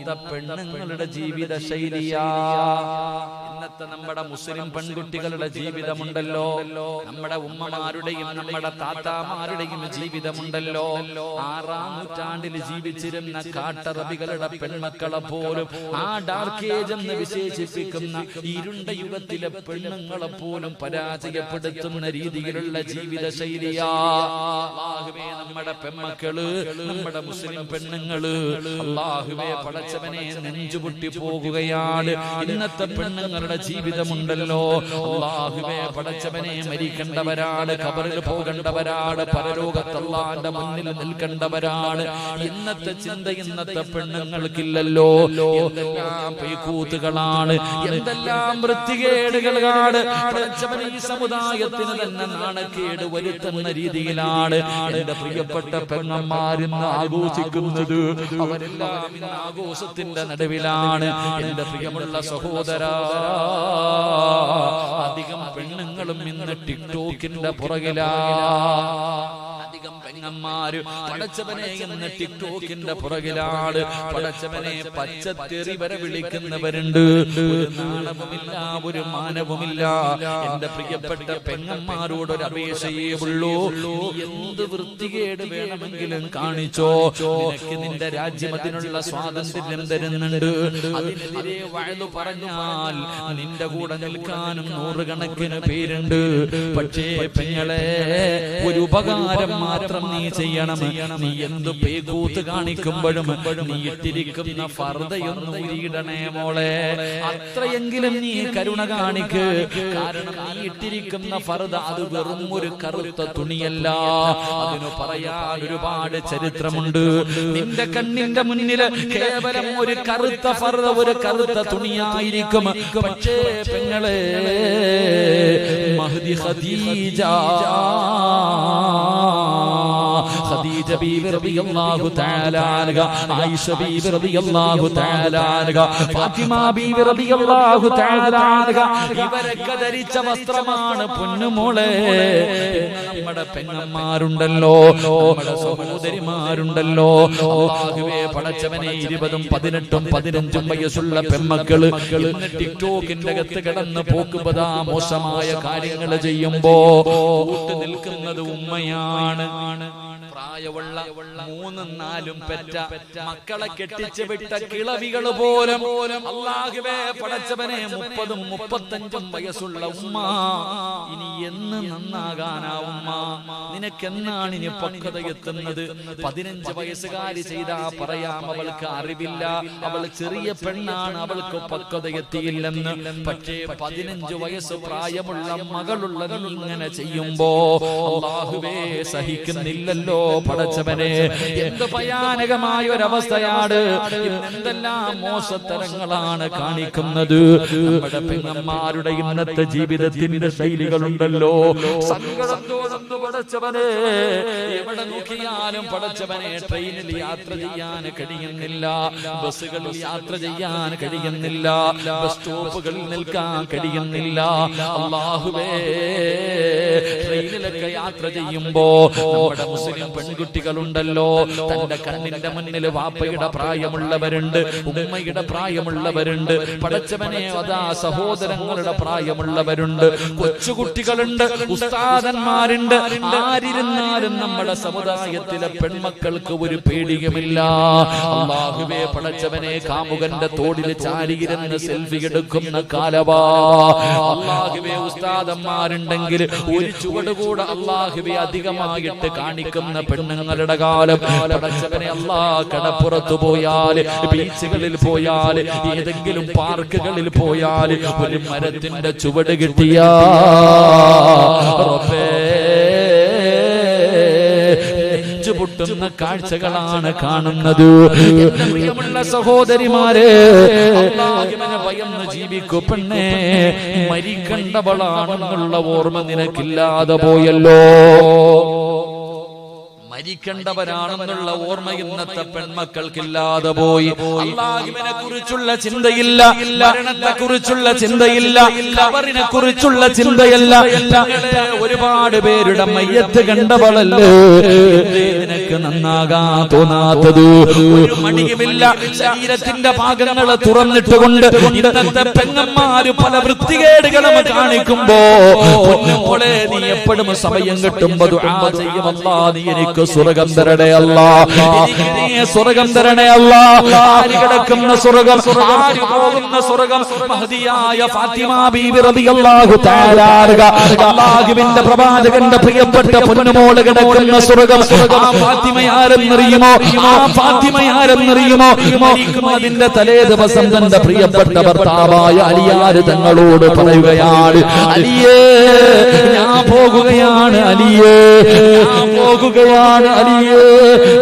ഇന്നത്തെ പെണ്ണുങ്ങളുടെ ജീവിത ശൈലിയാ. ഇന്നത്തെ നമ്മുടെ മുസ്ലിം പെൺകുട്ടികളുടെ ജീവിതമുണ്ടല്ലോ, നമ്മുടെ ഉമ്മമാരുടെയും നമ്മുടെ താത്താമാരുടെയും ജീവിതമുണ്ടല്ലോ. 6-ാം നൂറ്റാണ്ടിൽ ജീവിച്ചിരുന്ന കാട്ടറബികളുടെ പെൺമക്കളെ പോലും, ആ ഡാർക്ക് ഏജ് എന്ന് വിശേഷിപ്പിക്കുന്ന ഇരുണ്ട യുഗത്തിലെ പെണ്ണുങ്ങളെ പോലും പരാജയപ്പെടുത്തുന്ന രീതിയിലുള്ള ജീവിത ശൈലിയാ. അല്ലാഹുവേ, നമ്മുടെ പെൺമക്കള്, നമ്മുടെ മുസ്ലിം പെണ്ണുങ്ങള്, അല്ലാഹുവേ പടച്ചവനെ നെഞ്ചുപൊട്ടി പോകുകയാണ്. ഇന്നത്തെ പെണ്ണുങ്ങളുടെ ജീവിതമുണ്ടല്ലോ, അല്ലാഹുവേ പടച്ചവനെ മരിക്കേണ്ടവരാണ്, ഖബറിൽ പോകേണ്ടവരാണ്, പരലോകത്ത് അല്ലാഹുവിന്റെ മുന്നിൽ നിൽക്കേണ്ടവരാണ്. ഇന്നത്തെ ചിന്ത ഇന്നത്തെ പെണ്ണുങ്ങൾക്കില്ലല്ലോ. എന്തെല്ലാം പേക്കൂത്തുകളാണ്, എന്തെല്ലാം വൃത്തികേടുകളാണ്. പടച്ചവനെ ഈ സമുദായത്തിന് തന്നെ നാണക്കേട് വരുത്തുന്ന രീതിയിലാണ് എന്റെ പ്രിയപ്പെട്ട പെങ്ങന്മാരിന്ന് ആഘോഷിക്കുന്നത്. അവരെല്ലാം ഇന്ന് ആഘോഷത്തിന്റെ നടുവിലാണ്. എന്റെ പ്രിയമുള്ള സഹോദരാ, അധികം പെണ്ണുങ്ങളും ഇന്ന് ടിക്ടോക്കിന്റെ പുറകിലാ. അധികം പെങ്ങന്മാര് പടച്ചവനെ ഇന്ന് ടിക്ടോക്കിന്റെ പുറകിലാണ്. പടച്ചവനെ പച്ചത്തെറി വരെ വിളിക്കുന്നവരുണ്ട്. ഒരു നാണവുമില്ല, ഒരു മാനവുമില്ല. എന്റെ പ്രിയപ്പെട്ട പെങ്ങന്മാരോട് ഒരു അപേക്ഷയേ ഉള്ളൂ, നീ എന്ത് വൃത്തികേട് വേണമെങ്കിലും കാണിച്ചോ, നിനക്ക് നിന്റെ രാജ്യം അതിനുള്ള സ്വാതന്ത്ര്യം തരുന്നുണ്ട്. അതിനെതിരെ വഴു പറഞ്ഞാൽ നിന്റെ കൂടെ നിൽക്കാനും 100 കണക്കിന് പേരുണ്ട്. പക്ഷേ പെങ്ങളെ, ഒരു ഉപകാരം മാത്രം നീ ചെയ്യണം. നീ എന്ത് പേക്കൂത്ത് കാണിക്കുമ്പോഴും നീ ഇട്ടിരിക്കുന്ന ഫർദയൊന്നും ഉരിയിടണേ മോളെ. അത്രയെങ്കിലും നീ കരുണ കാണിക്ക്. കാരണം നീ ഇട്ടിരിക്കുന്ന ഫർദ അത് വെറും ഒരു കറുത്ത തുണിയല്ല, അതിന് പറയാൻ ഒരുപാട് ചരിത്രമുണ്ട്. നിന്റെ കണ്ണിന്റെ മുന്നിൽ കേവലം ഒരു കറുത്ത ഫർദ, ഒരു കറുത്ത തുണിയായിരിക്കും. പക്ഷേ പെങ്ങളെ, മഹ്ദി ഖദീജ ബീവി റളിയല്ലാഹു തആല അൻഹ, ആയിഷ ബീവി റളിയല്ലാഹു തആല അൻഹ, ഫാത്തിമ ബീവി റളിയല്ലാഹു തആല അൻഹ, ഇവരൊക്കെ ധരിച്ച വസ്ത്രമാണ് പൊന്നുമോളെ. നമ്മുടെ പെങ്ങന്മാരുണ്ടല്ലോ, നമ്മുടെ സഹോദരിമാരുണ്ടല്ലോ, അല്ലാഹുവേ പടച്ചവനെ, 20, 18, 15 വയസ്സുള്ള പെൺമക്കള് ഇന്ന് ടിക്ടോക്കിന്റെ അകത്ത് കിടന്ന് പോക്കുപതാ മോശമായ കാര്യങ്ങൾ ചെയ്യുമ്പോ കൂട്ട് നിൽക്കുന്നത് ഉമ്മയാണ്. പ്രായമുള്ള 3-4 പെറ്റ മക്കളെ കെട്ടിച്ചു വിട്ട കിളവികള് പോലും, അല്ലാഹുവേ പടച്ചവനെ, 30, 35 വയസ്സുള്ള ഉമ്മ, ഇനി എന്ന് നന്നാകാനാ ഉമ്മ? നിനക്കെന്നാണ് ഇനി പക്വത എത്തുന്നത്? 15 വയസ്സുകാരി ചെയ്താ പറയാം അവൾക്ക് അറിവില്ല, അവൾ ചെറിയ പെണ്ണാണ്, അവൾക്ക് പക്വത എത്തിയില്ലെന്ന്. പക്ഷേ 15 വയസ്സ് പ്രായമുള്ള മകളുള്ള നീ ഇങ്ങനെ ചെയ്യുമ്പോ അല്ലാഹുവേ സഹിക്കുന്നില്ലല്ലോ പടച്ചവനെ. എന്ത് ഭയാനകമായ ഒരവസ്ഥയാണ്, എന്തെല്ലാം മോശത്തരങ്ങളാണ് കാണിക്കുന്നത്. നമ്മുടെ പെങ്ങന്മാരുടെ ഇന്നത്തെ ജീവിതത്തിന്റെ ശൈലികളുണ്ടല്ലോ, സങ്കടം തോന്നുന്നു പടച്ചവനെ. എവിടെ നോക്കിയാലും പടച്ചവനെ, ട്രെയിനിൽ യാത്ര ചെയ്യാൻ കഴിയുന്നില്ല, ബസ്സുകളിൽ യാത്ര ചെയ്യാൻ കഴിയുന്നില്ല, ബസ് സ്റ്റോപ്പുകളിൽ നിൽക്കാൻ കഴിയുന്നില്ല. അല്ലാഹുവേ, ട്രെയിനിലൊക്കെ യാത്ര ചെയ്യുമ്പോ നമ്മുടെ മുസ്ലിം പെൺകുട്ടികളുണ്ടല്ലോ, തന്റെ കണ്ണിന്റെ മുന്നിൽ വാപ്പയുടെ പ്രായമുള്ളവരുണ്ട്, ഉമ്മയുടെ പ്രായമുള്ളവരുണ്ട്, പടച്ചവനെ അതാ സഹോദരങ്ങളുടെ പ്രായമുള്ളവരുണ്ട്, കൊച്ചുകുട്ടികളുണ്ട്, ഉസ്താദന്മാരുണ്ട്. ആരിരുന്നാലും നമ്മുടെ സമുദായത്തിലെ പെൺമക്കൾക്ക് ഒരു പേടിയുമില്ല. അല്ലാഹുവേ പടച്ചവനെ, കാമുകന്റെ തോടിൽ ചാരിയിരുന്ന് സെൽഫി എടുക്കുന്ന കാലവാ. അല്ലാഹുവേ, ഉസ്താദന്മാരുണ്ടെങ്കിൽ ഒരു ചുവട് കൂടെ അല്ലാഹുവേ അധികമായിട്ട് കാണിക്കുന്ന പെണ്ണുങ്ങളുടെ കാലം. പടച്ചവനെ, അല്ലാഹ് കടപ്പുറത്ത് പോയാൽ, ബീച്ചുകളിൽ പോയാൽ, ഏതെങ്കിലും പാർക്കുകളിൽ പോയാൽ ഒരു മരത്തിന്റെ ചുവട് കിട്ടിയാ പൊട്ടുന്ന കാഴ്ചകളാണ് കാണുന്നത്. പ്രിയമുള്ള സഹോദരിമാരെ, അല്ലാഹുവിനെ ഭയന്ന് ജീവിക്കൂ പെണ്ണേ. മരിക്കണ്ടവളാണെന്നുള്ള ഓർമ്മ നിനക്കില്ലാതെ പോയല്ലോ. മരിക്കേണ്ടവരാണെന്നുള്ള ഓർമ്മ ഇന്നത്തെ പെൺമക്കൾക്കില്ലാതെ പോയി. അല്ലാഹുവിനെ കുറിച്ചുള്ള ചിന്തയില്ല, മരണത്തെ കുറിച്ചുള്ള ചിന്തയില്ല, ഖബറിനെ കുറിച്ചുള്ള ചിന്തയില്ല. ഒരുപാട് പേരുടെ മയ്യത്ത് കണ്ടവളല്ലേ നിനക്ക് നന്നാകാൻ തോന്നാത്തത്? ഒരു മടിയുമില്ല, ശരീരത്തിന്റെ ഭാഗങ്ങളെ തുറന്നിട്ടുകൊണ്ട് ഇന്നത്തെ പെങ്ങന്മാര് പല വൃത്തികേടുകളും കാണിക്കുമ്പോ പൊന്നുമോളെ നീ എപ്പോഴും സമയം കിട്ടുമ്പോ ദുആ ചെയ്യും, അല്ലാഹ് നീ എനിക്ക് സ്വർഗ്ഗം തരണേ അല്ലാഹ്, എനിക്ക് നീ സ്വർഗ്ഗം തരണേ അല്ലാഹ്. ആര് കിടക്കുന്ന സ്വർഗ്ഗം, ആര് പോകുന്ന സ്വർഗ്ഗം? മഹദിയായ ഫാത്തിമ ബീവി റളിയല്ലാഹു തആല അല്ലാഹുവിന്റെ പ്രവാചകന്റെ പ്രിയപ്പെട്ട പൊന്നുമോള് കിടക്കുന്ന സ്വർഗ്ഗം. ആ ഫാത്തിമ ആരെന്നറിയുമോ? ആ ഫാത്തിമ ആരെന്നറിയുമോ? മരിക്കുന്നതിന്റെ തലേ ദിവസം തന്റെ പ്രിയപ്പെട്ട ഭർത്താവായ അലിയാര് തങ്ങളോട് പറയുകയാണ്, അലിയേ ഞാൻ പോകുകയാണ്, അലിയേ ഞാൻ പോകുകയാണ്, അലിയേ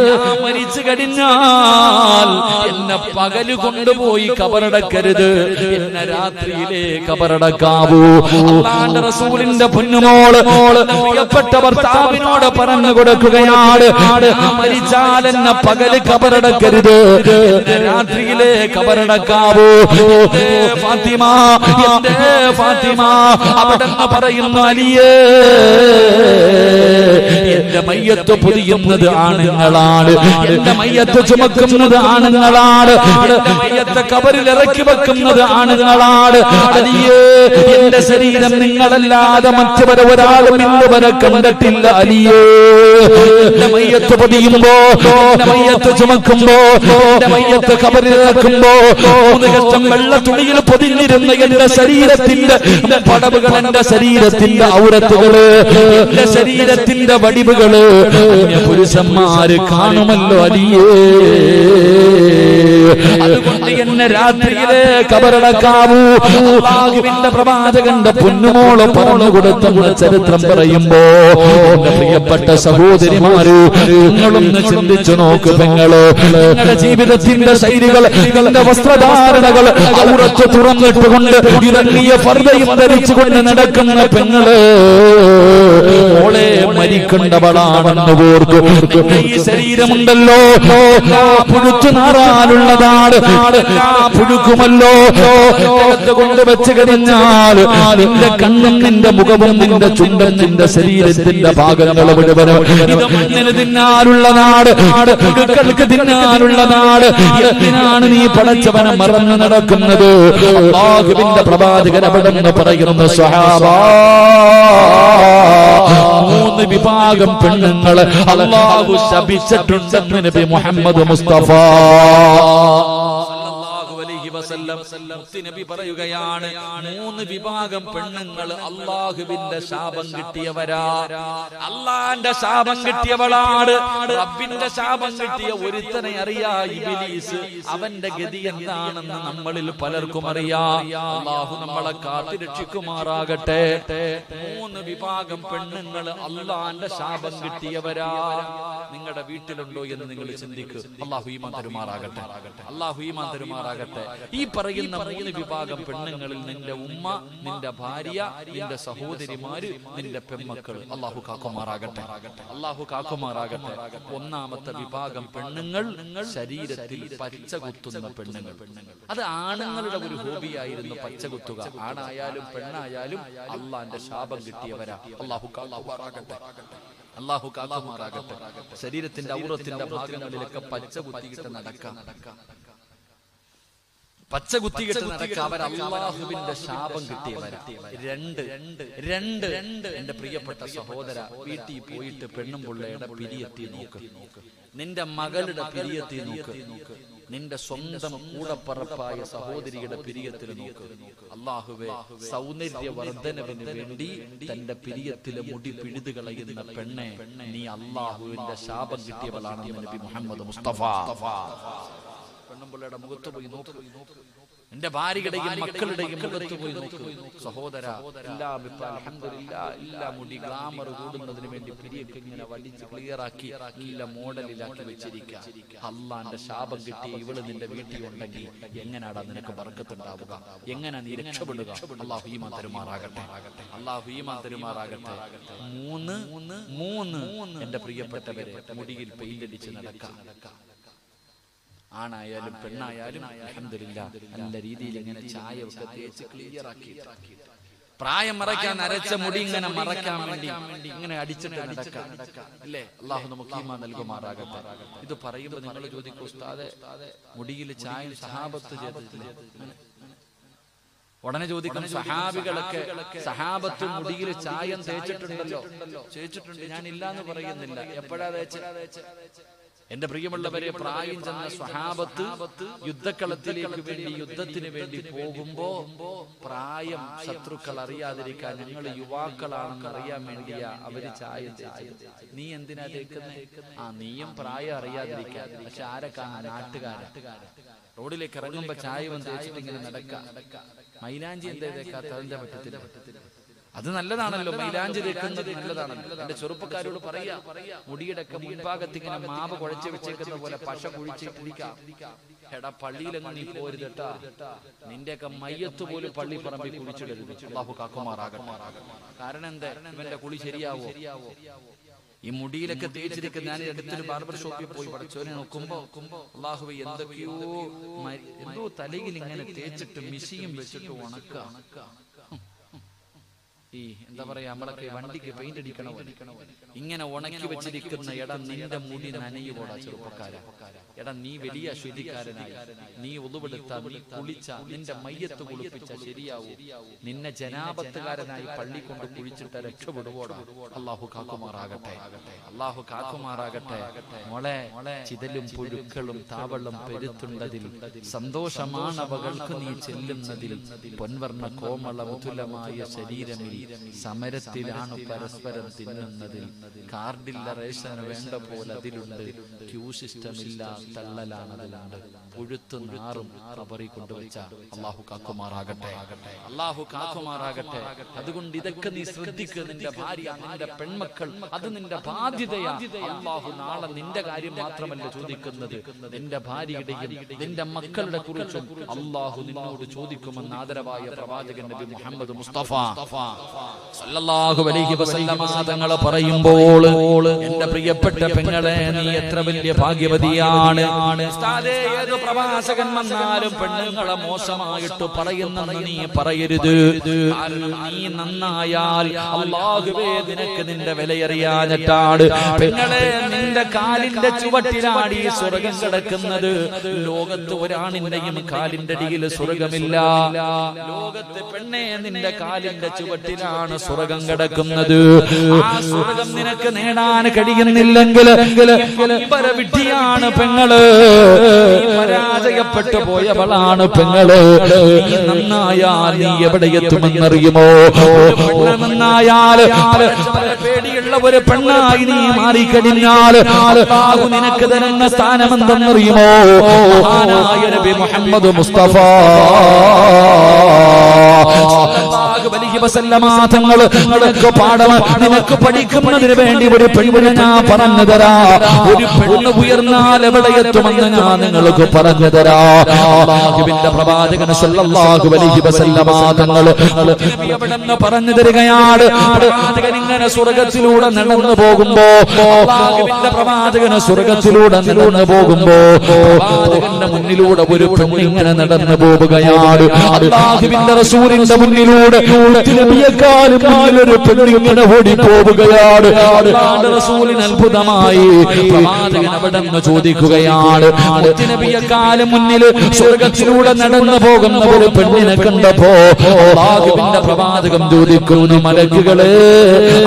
ഞാൻ മരിച്ചു കഴിഞ്ഞാൽ എന്നെ പകല് കൊണ്ടുപോയി കബറടക്കരുത്, എന്നെ രാത്രിയിലെ കബറടക്കാവൂ. അല്ലാഹുവിന്റെ റസൂലിന്റെ പൊന്നുമോള് പ്രിയപ്പെട്ട ഭർത്താവിനോട് പറഞ്ഞു കൊടുക്കുകയാണ്, മരിച്ചാൽ എന്നെ പകല് കബറടക്കരുത്, എന്നെ രാത്രിയിലെ കബറടക്കാവൂ. ഫാത്തിമ, എന്റെ ഫാത്തിമ അവിടെന്ന് പറയുന്നു, അലിയേ എന്റെ മയ്യത്ത് പൊതിയുന്നത് ആണുങ്ങളാണ്, എന്റെ മയ്യത്ത് ചുമക്കുന്നത് ആണുങ്ങളാണ്, എന്റെ മയ്യത്ത് കബറിൽ ഇറക്കി വെക്കുന്നത് ആണുങ്ങളാണ്. അലിയേ എന്റെ ശരീരം നിങ്ങളല്ലാതെ മറ്റവരെ ഒരാളും ഇന്നുവരെ കണ്ടിട്ടില്ല. അലിയേ എന്റെ മയ്യത്ത് പൊതിയുമ്പോ, എന്റെ മയ്യത്ത് ചുമക്കുമ്പോ, എന്റെ മയ്യത്ത് കബറിൽ ഇറക്കുമ്പോ 3 കഷ്ടം വെള്ള തുണിയിൽ പൊതിഞ്ഞിരുന്ന എന്റെ ശരീരത്തിന്റെ പടവുകൾ, എന്റെ ശരീരത്തിന്റെ ഔറത്തുകള്, എന്റെ ശരീരത്തിന്റെ വടിവുകള് പുരുഷന്മാര് കാണുമല്ലോ. അലിയേ അതുകൊണ്ട് എന്നെ രാത്രിയിലെ കബറടക്കാവൂ. അല്ലാഹുവിന്റെ പ്രവാചകന്റെ പൊന്നുമോള് പറഞ്ഞു കൊടുത്തെന്ന ചരിത്രം പറയുമ്പോ എന്റെ പ്രിയപ്പെട്ട സഹോദരിമാര്, നിങ്ങളൊന്ന് ചിന്തിച്ചു നോക്ക് പെങ്ങള്. നിങ്ങളുടെ ജീവിതത്തിന്റെ ശൈലികൾ, നിങ്ങളുടെ വസ്ത്രധാരണകൾ ഔറത്ത് തുറന്നിട്ടുകൊണ്ട് ഇറങ്ങിയ ഫർദയും ധരിച്ചുകൊണ്ട് നടക്കുന്ന പെങ്ങള്, മോളെ മരിക്കേണ്ടവളാണെന്ന് ഓർക്കു. ഈ ശരീരമുണ്ടല്ലോ പുഴുത്തു നാറാനുള്ളതാണ്, പുഴുക്കുമല്ലോ. കൊണ്ട് വെച്ച് കഴിഞ്ഞാൽ നിന്റെ കണ്ണും നിന്റെ മുഖവും നിന്റെ ചുണ്ടും നിന്റെ ശരീരത്തിന്റെ ഭാഗങ്ങൾ മുഴുവനും ഇത് മണ്ണിന് തിന്നാനുള്ള നാട്, പുഴുക്കൾക്ക് തിന്നാനുള്ള നാട്. എന്തിനാണ് നീ പടച്ചവനെ മറന്നു നടക്കുന്നത്? അല്ലാഹുവിന്റെ പ്രവാചകൻ അവിടെ നിന്ന് പറയുന്നു, സ്വഹാബാ 3 വിഭാഗം പെണ്ണുങ്ങൾ അല്ലാഹു ശപിച്ചിട്ടുണ്ടെന്ന് നബി മുഹമ്മദ് മുസ്തഫ നബി പറയുകയാണ്, 3 വിഭാഗം പെണ്ണുങ്ങൾ അല്ലാഹുവിന്റെ ശാപം കിട്ടിയവരാ. അല്ലാഹുവിന്റെ ശാപം കിട്ടിയവളാണ്. റബ്ബിന്റെ ശാപം കിട്ടിയ ഒരുത്തനെ അറിയാ, ഇബ്ലീസ്. അവന്റെ ഗതി എന്താണെന്ന് നമ്മളിൽ പലർക്കും അറിയാം. അല്ലാഹു നമ്മളെ കാത്തുരക്ഷിക്കുമാറാകട്ടെ. 3 വിഭാഗം പെണ്ണുങ്ങൾ അല്ലാഹുവിന്റെ ശാപം കിട്ടിയവരാ. നിങ്ങളുടെ വീട്ടിലുണ്ടോ എന്ന് നിങ്ങൾ ചിന്തിക്കുക. അല്ലാഹു ഈമാൻ തരുമാറാകട്ടെ, അല്ലാഹു ഈമാൻ തരുമാറാകട്ടെ. ഈ പറയുന്ന 3 വിഭാഗം പെണ്ണുങ്ങളിൽ നിന്റെ ഉമ്മ, നിന്റെ ഭാര്യ, നിന്റെ സഹോദരിമാര്, നിന്റെ പെൺമക്കൾ അല്ലാഹു കാക്കുമാറാകട്ടെ, അല്ലാഹു കാക്കുമാറാകട്ടെ. 1ാമത്തെ വിഭാഗം പെണ്ണുങ്ങൾ ശരീരത്തിൽ പച്ച കുത്തുന്ന പെണ്ണുങ്ങൾ. അത് ആണുങ്ങളുടെ ഒരു ഹോബിയായിരുന്നു, പച്ച കുത്തുക. ആണായാലും പെണ്ണായാലും അല്ലാഹുവിന്റെ ശാപം കിട്ടിയവരാ. അല്ലാഹു കാക്കുമാറാകട്ടെ, അല്ലാഹു കാക്കുമാറാകട്ടെ. ശരീരത്തിന്റെ ഔറത്തിന്റെ ഭാഗങ്ങളിലൊക്കെ പച്ച കുത്തിയിട്ട് നടക്കാം, പച്ച കുത്തിയിട്ട് നടക്കുക. അവർ അല്ലാഹുവിന്റെ ശാപം കിട്ടിയവരാ. 2 എന്റെ പ്രിയപ്പെട്ട സഹോദര, വീട്ടിൽ പോയിട്ട് പെണ്ണും പിള്ളയുടെ പിരിയെത്തി നോക്ക്, നിന്റെ മകളുടെ പിരിയെത്തി നോക്ക്, നിന്റെ സ്വന്തം കൂടപ്പറപ്പായ സഹോദരിയുടെ പിരിയത്തിൽ നോക്ക്. അല്ലാഹുവേ, സൗന്ദര്യവർദ്ധനവിന് വേണ്ടി തന്റെ പിരിയത്തിലെ മുടി പിഴുതു കളയുന്ന പെണ്ണെ, നീ അല്ലാഹുവിന്റെ ശാപം കിട്ടിയവളാണെന്ന് നബി മുഹമ്മദ് മുസ്തഫ പെണ്ണുമ്പിള്ളയുടെ മുഖത്ത് പോയി നോക്ക്, എന്റെ ഭാര്യയുടെയും മക്കളുടെയും മുഖത്ത് പോയി നോക്ക്. സഹോദര, എല്ലാം ഇപ്പൊ അൽഹംദുലില്ലാഹ് എല്ലാ മുടി ഗ്ലാമർ കൂടുന്നതിന് വേണ്ടി പിരിയൊക്കെ ഇങ്ങനെ വലിച്ച് ക്ലിയറാക്കി നല്ല മോഡലിലാക്കി വെച്ചിരിക്കുക. അള്ളാന്റെ ശാപം കിട്ടി ഇവള് നിന്റെ വീട്ടിൽ ഉണ്ടെങ്കിൽ എങ്ങനെയാടാ നിനക്ക് ബർക്കത്തുണ്ടാവുക? എങ്ങനെ നീ രക്ഷപ്പെടുക? അല്ലാഹു ഈമാൻ തരുമാറാകട്ടെ, അല്ലാഹു ഈമാൻ തരുമാറാകട്ടെ. മൂന്ന് എന്റെ പ്രിയപ്പെട്ടവരെ, മുടിയിൽ പെയിന്റ് അടിച്ച് നടക്കാം. ആണായാലും പെണ്ണായാലും അൽഹംദുലില്ലാഹ് നല്ല രീതിയിൽ ഇങ്ങനെ ചായ ഒക്കെ തേച്ച് ക്ലിയർ ആക്കി, പ്രായം മറയ്ക്കാൻ നരച്ച മുടി ഇങ്ങനെ മറയ്ക്കാൻ വേണ്ടി ഇങ്ങനെ അടിച്ചിട്ട് നടക്കാം അല്ലേ? അല്ലാഹു നമുക്ക് ഈമാൻ നൽകുമാറാകട്ടെ. ഇത് പറയുമ്പോൾ നിങ്ങൾ ചോദിക്കും, ഉസ്താദേ മുടിയിൽ ചായ സഹാബത്ത് ചെയ്തിട്ടില്ലേ? ഉടനെ ചോദിക്കണം, സഹാബികളൊക്കെ സഹാബത്ത് മുടിയിൽ ചായം തേച്ചിട്ടുണ്ടല്ലോ? തേച്ചിട്ടുണ്ട്, ഞാൻ ഇല്ലാന്ന് പറയുന്നില്ല. എപ്പോഴാ തേച്ചത്? എന്റെ പ്രിയമുള്ളവരെ, പ്രായം ചെന്ന സ്വഹാബത്ത് യുദ്ധക്കളത്തിലേക്ക് വേണ്ടി യുദ്ധത്തിന് വേണ്ടി പോകുമ്പോ പ്രായം ശത്രുക്കൾ അറിയാതിരിക്കാൻ, ഞങ്ങൾ യുവാക്കളാണെന്ന് അറിയാൻ വേണ്ടിയാ അവര് ചായം തേച്ചത്. നീ എന്തിനാ തേക്കുന്നത്? നീയും പ്രായം അറിയാതിരിക്കാൻ. പക്ഷെ ആരൊക്കെ? നാട്ടുകാരൻ. റോഡിലേക്ക് ഇറങ്ങുമ്പോ ചായവും തേച്ചിട്ട് ഇങ്ങനെ നടക്കാം. മൈലാഞ്ചി എന്താ തേക്കാത്ത? അതിന്റെ പറ്റത്തില്ല. അത് നല്ലതാണല്ലോ, മൈലാഞ്ചി തേക്കുന്നത് നല്ലതാണല്ലോ. എന്റെ ചെറുപ്പക്കാരോട് പറയാ, മുടിയുടെ ഒക്കെ മുൻഭാഗത്ത് ഇങ്ങനെ മാവ് കുഴച്ച് വെച്ചേക്കുന്ന പോലെ പശ കുഴിച്ചിട്ടിരിക്കാം. എടാ, പള്ളിയിലൊന്നും നീ പോരുതട്ടാ. നിന്റെയൊക്കെ മയ്യത്ത് പോലും പള്ളി പറമ്പിൽ കുഴിച്ചിടരുത്. അല്ലാഹു കാക്കുമാറാകട്ടെ. കാരണം എന്താ? ഇവന്റെ കുളി ശരിയാവോ? ഈ മുടിയിലൊക്കെ തേച്ചിരിക്കുന്ന, ഞാൻ അടുത്തൊരു ബാർബർ ഷോപ്പിൽ പോയി പഠിച്ചവനെ നോക്കുമ്പോ അല്ലാഹുവേ എന്തോ തലയിൽ ഇങ്ങനെ തേച്ചിട്ട് മിശിയും വെച്ചിട്ട് ഉണക്ക. ഈ എന്താ പറയാ, നമ്മളൊക്കെ വണ്ടിക്ക് പെയിന്റ് അടിക്കണ ഇങ്ങനെ ഉണക്കി വെച്ചിരിക്കുന്ന. എടാ, നിന്റെ മുടി നനയുപോടാ ചെറുപ്പക്കാരാ. എടാ, നീ വലിയ ശുദ്ധിക്കാരനായി, നീ ഉളുവെടുത്ത, നീ കുളിച്ച, നിന്റെ മയ്യത്ത് കുളിപ്പിച്ച ശരിയാവൂ? നിന്നെ ജനാപത്തുകാരനായി പള്ളി കൊണ്ട് കുഴിച്ചിട്ട് രക്ഷപ്പെടുവോടാ? അല്ലാഹു കാക്കുമാറാകട്ടെ, അല്ലാഹു കാക്കുമാറാകട്ടെ. മോളെ, ചിതലും പുഴുക്കളും താവളം പെരുത്തുണ്ടതിൽ സന്തോഷമാണ് അവകൾക്ക് നീ ചെല്ലുന്നതിൽ. പൊൻവർണ്ണ കോമള മുതുലമായ ശരീരമിൽ സമരത്തിലാണ് പരസ്പരം തിന്നുന്നതിൽ. കാർഡില്ല റേഷൻ വേണ്ട പോലെ അതിലുണ്ട്, ക്യൂ സിസ്റ്റമില്ല തള്ളലാണതിലുണ്ട്. പുഴുത്തു നാറും റബറി കൊണ്ടുവച്ച. അല്ലാഹു കാക്കുമാറാകട്ടെ, അല്ലാഹു കാക്കുമാറാകട്ടെ. അതുകൊണ്ട് ഇതൊക്കെ നീ ശ്രദ്ധിക്കുക. നിന്റെ ഭാര്യ, നിന്റെ പെൺമക്കൾ, അത് നിന്റെ ബാധ്യതയാ. അല്ലാഹു നാളെ നിന്റെ കാര്യം മാത്രമല്ല ചോദിക്കുന്നത്, നിന്റെ ഭാര്യയുടെയും നിന്റെ മക്കളുടെ കുറിച്ചും അല്ലാഹു നിന്നോട് ചോദിക്കുമെന്ന് ആദരവായ പ്രവാചകൻ നബി മുഹമ്മദ് മുസ്തഫ സല്ലല്ലാഹു അലൈഹി വസല്ലമ തങ്ങൾ പറയുമ്പോൾ, എന്റെ പ്രിയപ്പെട്ട പെങ്ങളെ, നീ എത്ര വലിയ ഭാഗ്യവതിയാണ്. ഉസ്താദേ, ഏത് പ്രവാചകൻ വന്നാലും പെണ്ണുങ്ങളെ മോശമായിട്ട് പറയുന്നെന്ന് നീ പറയരുത്. കാരണം നീ നന്നായാൽ അല്ലാഹുവേ നിനക്ക് നിന്റെ വിലയറിയാഞ്ഞിട്ടാണ്. പെങ്ങളെ, നിന്റെ കാലിന്റെ ചുവട്ടിലാണ് ഈ സ്വർഗം കിടക്കുന്നത്. ലോകത്ത് ഒരാണിന്റെയും കാലിന്റെ അടിയിൽ സ്വർഗമില്ല. ലോകത്ത് പെണ്ണെ, നിന്റെ കാലിന്റെ ചുവട്ടിലാണ് സ്വർഗം കിടക്കുന്നത്. ആ സ്വർഗം നിനക്ക് നേടാൻ കഴിയുന്നില്ലെങ്കിൽ വിഡ്ഢിയാണ് പെങ്ങള്, പരാജയപ്പെട്ടു പോയവളാണ് പെങ്ങള്. നീ നന്നായാൽ നീ എവിടെ എത്തുമെന്നറിയുമോ? നന്നായാൽ പേടിയുള്ള ഒരു പെണ്ണായി നീ മാറിക്കഴിഞ്ഞാൽ നിനക്ക് തരുന്ന സ്ഥാനം എന്തെന്നറിയുമോ? മഹാനായ നബി മുഹമ്മദ് മുസ്തഫ തങ്ങൾ നിനക്ക് പാഠം, നിനക്ക് പഠിക്കുന്നതിന് വേണ്ടി ഒരു പെണ്ണിനെ ഞാൻ പറഞ്ഞു തരാ. ഒരു പെണ്ണ് ഉയർന്നാൽ എവിടെ എത്തുമെന്ന് ഞാൻ നിങ്ങൾക്ക് പറഞ്ഞു തരാ. അല്ലാഹുവിന്റെ പ്രവാചകൻ സല്ലല്ലാഹു അലൈഹി വസല്ലമ തങ്ങൾ എവിടെന്ന് പറഞ്ഞു തരികയാണ്. പ്രവാചകൻ ഇങ്ങനെ സ്വർഗത്തിലൂടെ നടന്നു പോകുമ്പോ, അല്ലാഹുവിന്റെ പ്രവാചകൻ സ്വർഗത്തിലൂടെ നടന്നു പോകുമ്പോ പ്രവാചകന്റെ മുന്നിലൂടെ ഒരു പെണ്ണ് ഇങ്ങനെ നടന്നു പോവുകയാണ്. അല്ലാഹുവിന്റെ റസൂലിന്റെ മുന്നിലൂടെ നബിയെക്കാളും ഒരു പെണ്ണിങ്ങനെ ഓടി പോവുകയാണ്. അല്ലാഹുവിന്റെ റസൂലിന് അത്ഭുതമായി. പ്രവാചകൻ അവിടെ നിന്ന് ചോദിക്കുകയാണ്, നബിയെക്കാളും മുന്നിൽ സ്വർഗത്തിലൂടെ നടന്നു പോകുന്ന ഒരു പെണ്ണിനെ കണ്ടപ്പോ അല്ലാഹുവിന്റെ പ്രവാചകൻ ചോദിക്കുന്നു, മലക്കുകളെ,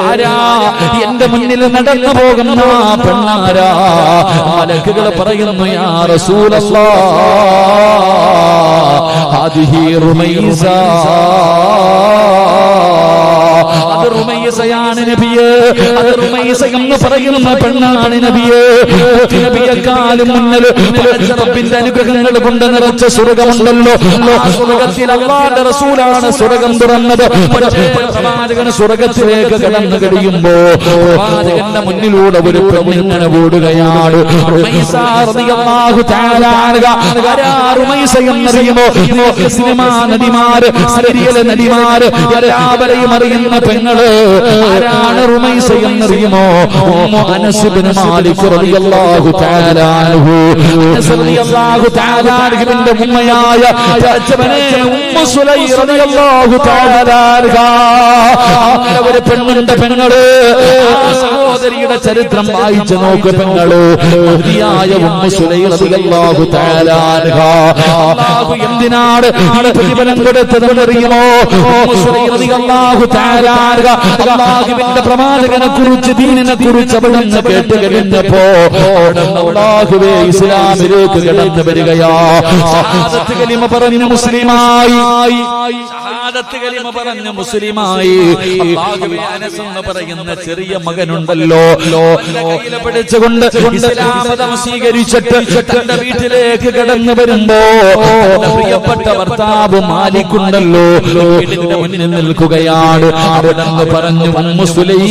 ആരാ എന്റെ മുന്നിൽ നടന്നു പോകുന്ന പെണ്ണാരാ? മലക്കുകൾ പറയുന്നു, യാ റസൂലല്ലാഹ്, ഹാദിഹി റുമൈസ. അത് റുമൈസയാണ് നബിയേ. അത് റുമൈസ എന്ന് പറയുന്ന പെണ്ണാണ് നബിയെ. നബിയെക്കാളും മുന്നിൽ റബ്ബിന്റെ അനുഗ്രഹങ്ങൾ കൊണ്ട് നിറച്ച സ്വർഗമുണ്ടല്ലോ. ആ സ്വർഗത്തിൽ അല്ലാഹുവിന്റെ റസൂലാണ് സ്വർഗം തുറന്നത്. പ്രവാചകൻ സ്വർഗത്തിലേക്ക് കടന്നു കഴിയുമ്പോ പ്രവാചകന്റെ മുന്നിലൂടെ ഒരു പെണ്ണിങ്ങനെ ഓടുകയാണ്. റുമൈസ റളിയല്ലാഹു തആല അൻഹാ. റുമൈസ എന്നറിയുമോ? സിനിമാ നടിമാര്, സീരിയൽ നടിമാര് എല്ലാവരെയും അറിയുന്ന പെങ്ങള് ആരാണ് റുമൈസ എന്നറിയുമോ? ഉമ്മു അനസ് ഇബ്നു മാലിക് റളിയല്ലാഹു തആല അൻഹു. അനസ് റളിയല്ലാഹു തആല അൻഹുവിന്റെ ഉമ്മയായ ഉമ്മു സുലൈം റളിയല്ലാഹു തആല അൻഹാ. അങ്ങനെ ഒരു പെണ്ണിന്റെ പെങ്ങള്. സഹോദരിയുടെ ചരിത്രം വായിച്ചു നോക്ക് പെങ്ങള്. മഹദിയായ ഉമ്മു സുലൈം റളിയല്ലാഹു തആല അൻഹാ. അല്ലാഹു എന്തിനാണ് പ്രതിഫലം കൊടുത്തതെന്നറിയുമോ? ഉമ്മു സുലൈം റളിയല്ലാഹു തആല അൻഹാ അല്ലാഹുവിന്റെ പ്രവാചകനെ കുറിച്ച്, ദീനിനെ കുറിച്ച് അവിടുന്ന് കേട്ട് കഴിഞ്ഞപ്പോ അല്ലാഹുവേ ഇസ്ലാമിലേക്ക് കടന്നു വരികയാ. ഷഹാദത്ത് കലിമ പറഞ്ഞ മുസ്ലിമായി. ഷഹാദത്ത് കലിമ പറഞ്ഞ മുസ്ലിമായി. അല്ലാഹുവേ അനസ് എന്ന് പറയുന്ന ചെറിയ മകനുണ്ടല്ലോ, കയ്യിലെ പിടിച്ചുകൊണ്ട് ഇസ്ലാം മതം സ്വീകരിച്ചിട്ട് തന്റെ വീട്ടിലേക്ക് കടന്നു വരുമ്പോ പ്രിയപ്പെട്ട ഭർത്താവ് മാലിക്കുണ്ടല്ലോ വീടിന്റെ മുന്നിൽ നിൽക്കുകയാണ്. അവിടെന്ന് പറഞ്ഞു, ഉമ്മു സുലൈം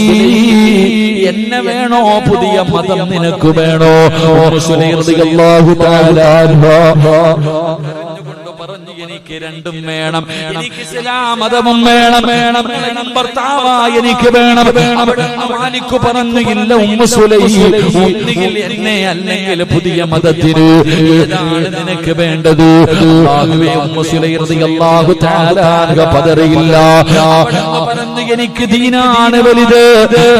എന്നെ വേണോ, പുതിയ മതം നിനക്ക് വേണോ? ഉമ്മു സുലൈം റളിയല്ലാഹു തആല അൻഹാ പറഞ്ഞു, എനിക്ക് രണ്ടും വേണം. എനിക്ക് ഇസ്ലാം മതവും വേണം, ഭർത്താവായി എനിക്ക് വേണം. മാലിക് പറഞ്ഞു, ഇല്ല ഉമ്മു സുലൈം, ഒന്നുകിൽ എന്നെ അല്ലെങ്കിൽ പുതിയ മതത്തിന്, ഏതാണ് നിനക്ക് വേണ്ടത്? അല്ലാഹുവേ, ഉമ്മു സുലൈം റളിയല്ലാഹു തആല അൻഹ പതറിയില്ല. പറഞ്ഞു, എനിക്ക് ദീനാണ് വലുത്,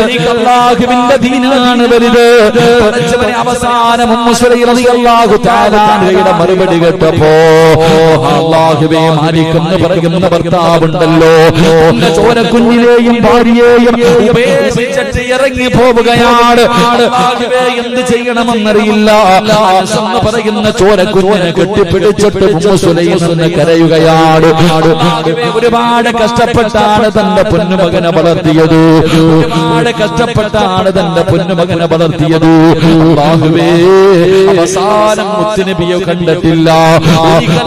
എനിക്ക് അല്ലാഹുവിന്റെ ദീനാണ് വലുത്. അവസാനം ഉമ്മു സുലൈം റളിയല്ലാഹു തആല അൻഹയുടെ മറുപടി കേട്ടപ്പോ അല്ലാഹുവേ, മാലിക് എന്ന് പറയുന്ന ഭർത്താവുണ്ടല്ലോ ചോരക്കുഞ്ഞിനെയും ഭാര്യയെയും ഉപേക്ഷിച്ചിട്ട് ഇറങ്ങി പോവുകയാണ്. അല്ലാഹുവേ, എന്ത് ചെയ്യണമെന്നറിയില്ല. എന്ന് പറയുന്ന ചോരക്കുഞ്ഞിനെ കെട്ടിപ്പിടിച്ചിട്ട് ഉമ്മു സുലൈം എന്ന് കരയുകയാണ്. ഒരുപാട് കഷ്ടപ്പെട്ടാണ് തന്റെ പൊന്നുമകനെ വളർത്തിയത്, ഒരുപാട് കഷ്ടപ്പെട്ടാണ് തന്റെ പൊന്നുമകനെ വളർത്തിയത്. അല്ലാഹുവേ, അവസാനം മുത്തുനബിയെ കണ്ടിട്ടില്ല.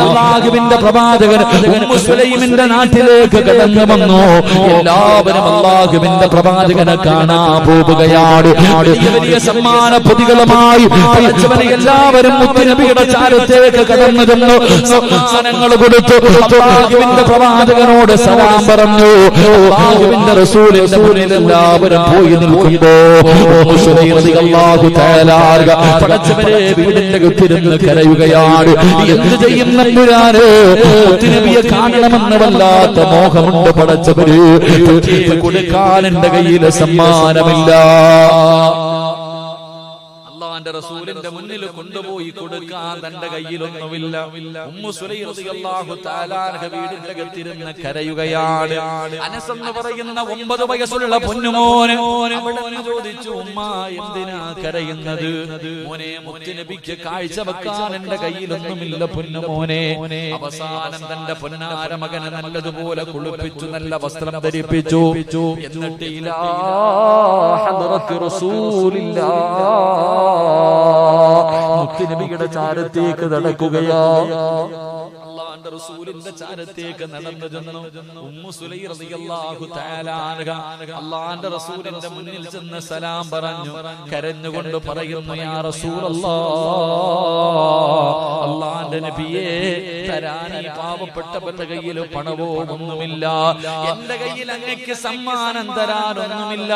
അല്ലാഹുവിന്റെ പ്രവാചകൻ ഉമ്മു സുലൈമിന്റെ നാട്ടിലേക്ക് കടന്നു വന്നു. എല്ലാവരും അല്ലാഹുവിന്റെ പ്രവാചകനെ കാണാൻ പോവുകയാണ്. വലിയ സമ്മാന പൊതികളുമായി എല്ലാവരും മുത്തുനബിയുടെ ചാരത്തേക്ക് കടന്നു ചെന്നു. സമ്മാനങ്ങൾ കൊടുത്തു. അല്ലാഹുവിന്റെ പ്രവാചകനോട് സലാം പറഞ്ഞു. അല്ലാഹുവിന്റെ റസൂലിന്റെ മുന്നിൽ എല്ലാവരും പോയി നിൽക്കുമ്പോ ഉമ്മു സുലൈം റളിയല്ലാഹു തആല അൻഹ പടച്ചവരെ വീടിന്റെ കുത്തിരുന്ന് കരയുകയാണ്. എന്ത് ചെയ്യുന്ന നബിയെ കാണണമെന്ന് വല്ലാത്ത മോഹമുണ്ട് പടച്ചവര്. കൊടുക്കാൻ എന്റെ കയ്യിൽ സമ്മാനമില്ല. അല്ലാഹുവിന്റെ റസൂലിന്റെ മുന്നിൽ കൊണ്ടുപോയി കൊടുക്കാൻ തന്റെ കയ്യിലൊന്നുമില്ല. ഉമ്മു സുലൈം റളിയല്ലാഹു തആല അൻഹ വീടിന്റെ അകത്തിരുന്ന് കരയുകയാണ്. അനസ് എന്ന് പറയുന്ന 9 വയസ്സുള്ള പൊന്നുമോന് അവിടെ ചോദിച്ചു, ഉമ്മ എന്തിനാ കരയുന്നത്? മോനെ, മുത്തുനബിക്ക് കാഴ്ച വെക്കാൻ എന്റെ കയ്യിലൊന്നുമില്ല പൊന്നുമോനെ. അവസാനം തന്റെ പൊന്നാര മകനെ നല്ലതുപോലെ കുളിപ്പിച്ചു, നല്ല വസ്ത്രം ധരിപ്പിച്ചു. എന്നിട്ട് ഇലാ ഹദ്റത്തി റസൂലില്ലാഹ് മുത്തുനബിയുടെ ചാരത്തേക്ക് നടക്കുകയാ. അല്ലാഹുവിന്റെ റസൂലിന്റെ ചാരത്തേക്ക് നടന്നു ചെന്നു. ഉമ്മു സുലൈം റളിയല്ലാഹു തആല അൻഹ അല്ലാഹുവിന്റെ റസൂലിന്റെ മുന്നിൽ ചെന്ന് സലാം പറഞ്ഞു. കരഞ്ഞുകൊണ്ട് പറയുന്നു, യാ റസൂലല്ലാഹ്, അല്ലാഹുവിന്റെ നബിയേ, തരാൻ ഈ പാവപ്പെട്ടവന്റെ കയ്യിൽ പണവോ ഒന്നുമില്ല, എന്റെ കയ്യിൽ അങ്ങേക്ക് സമ്മാനം തരാനൊന്നുമില്ല.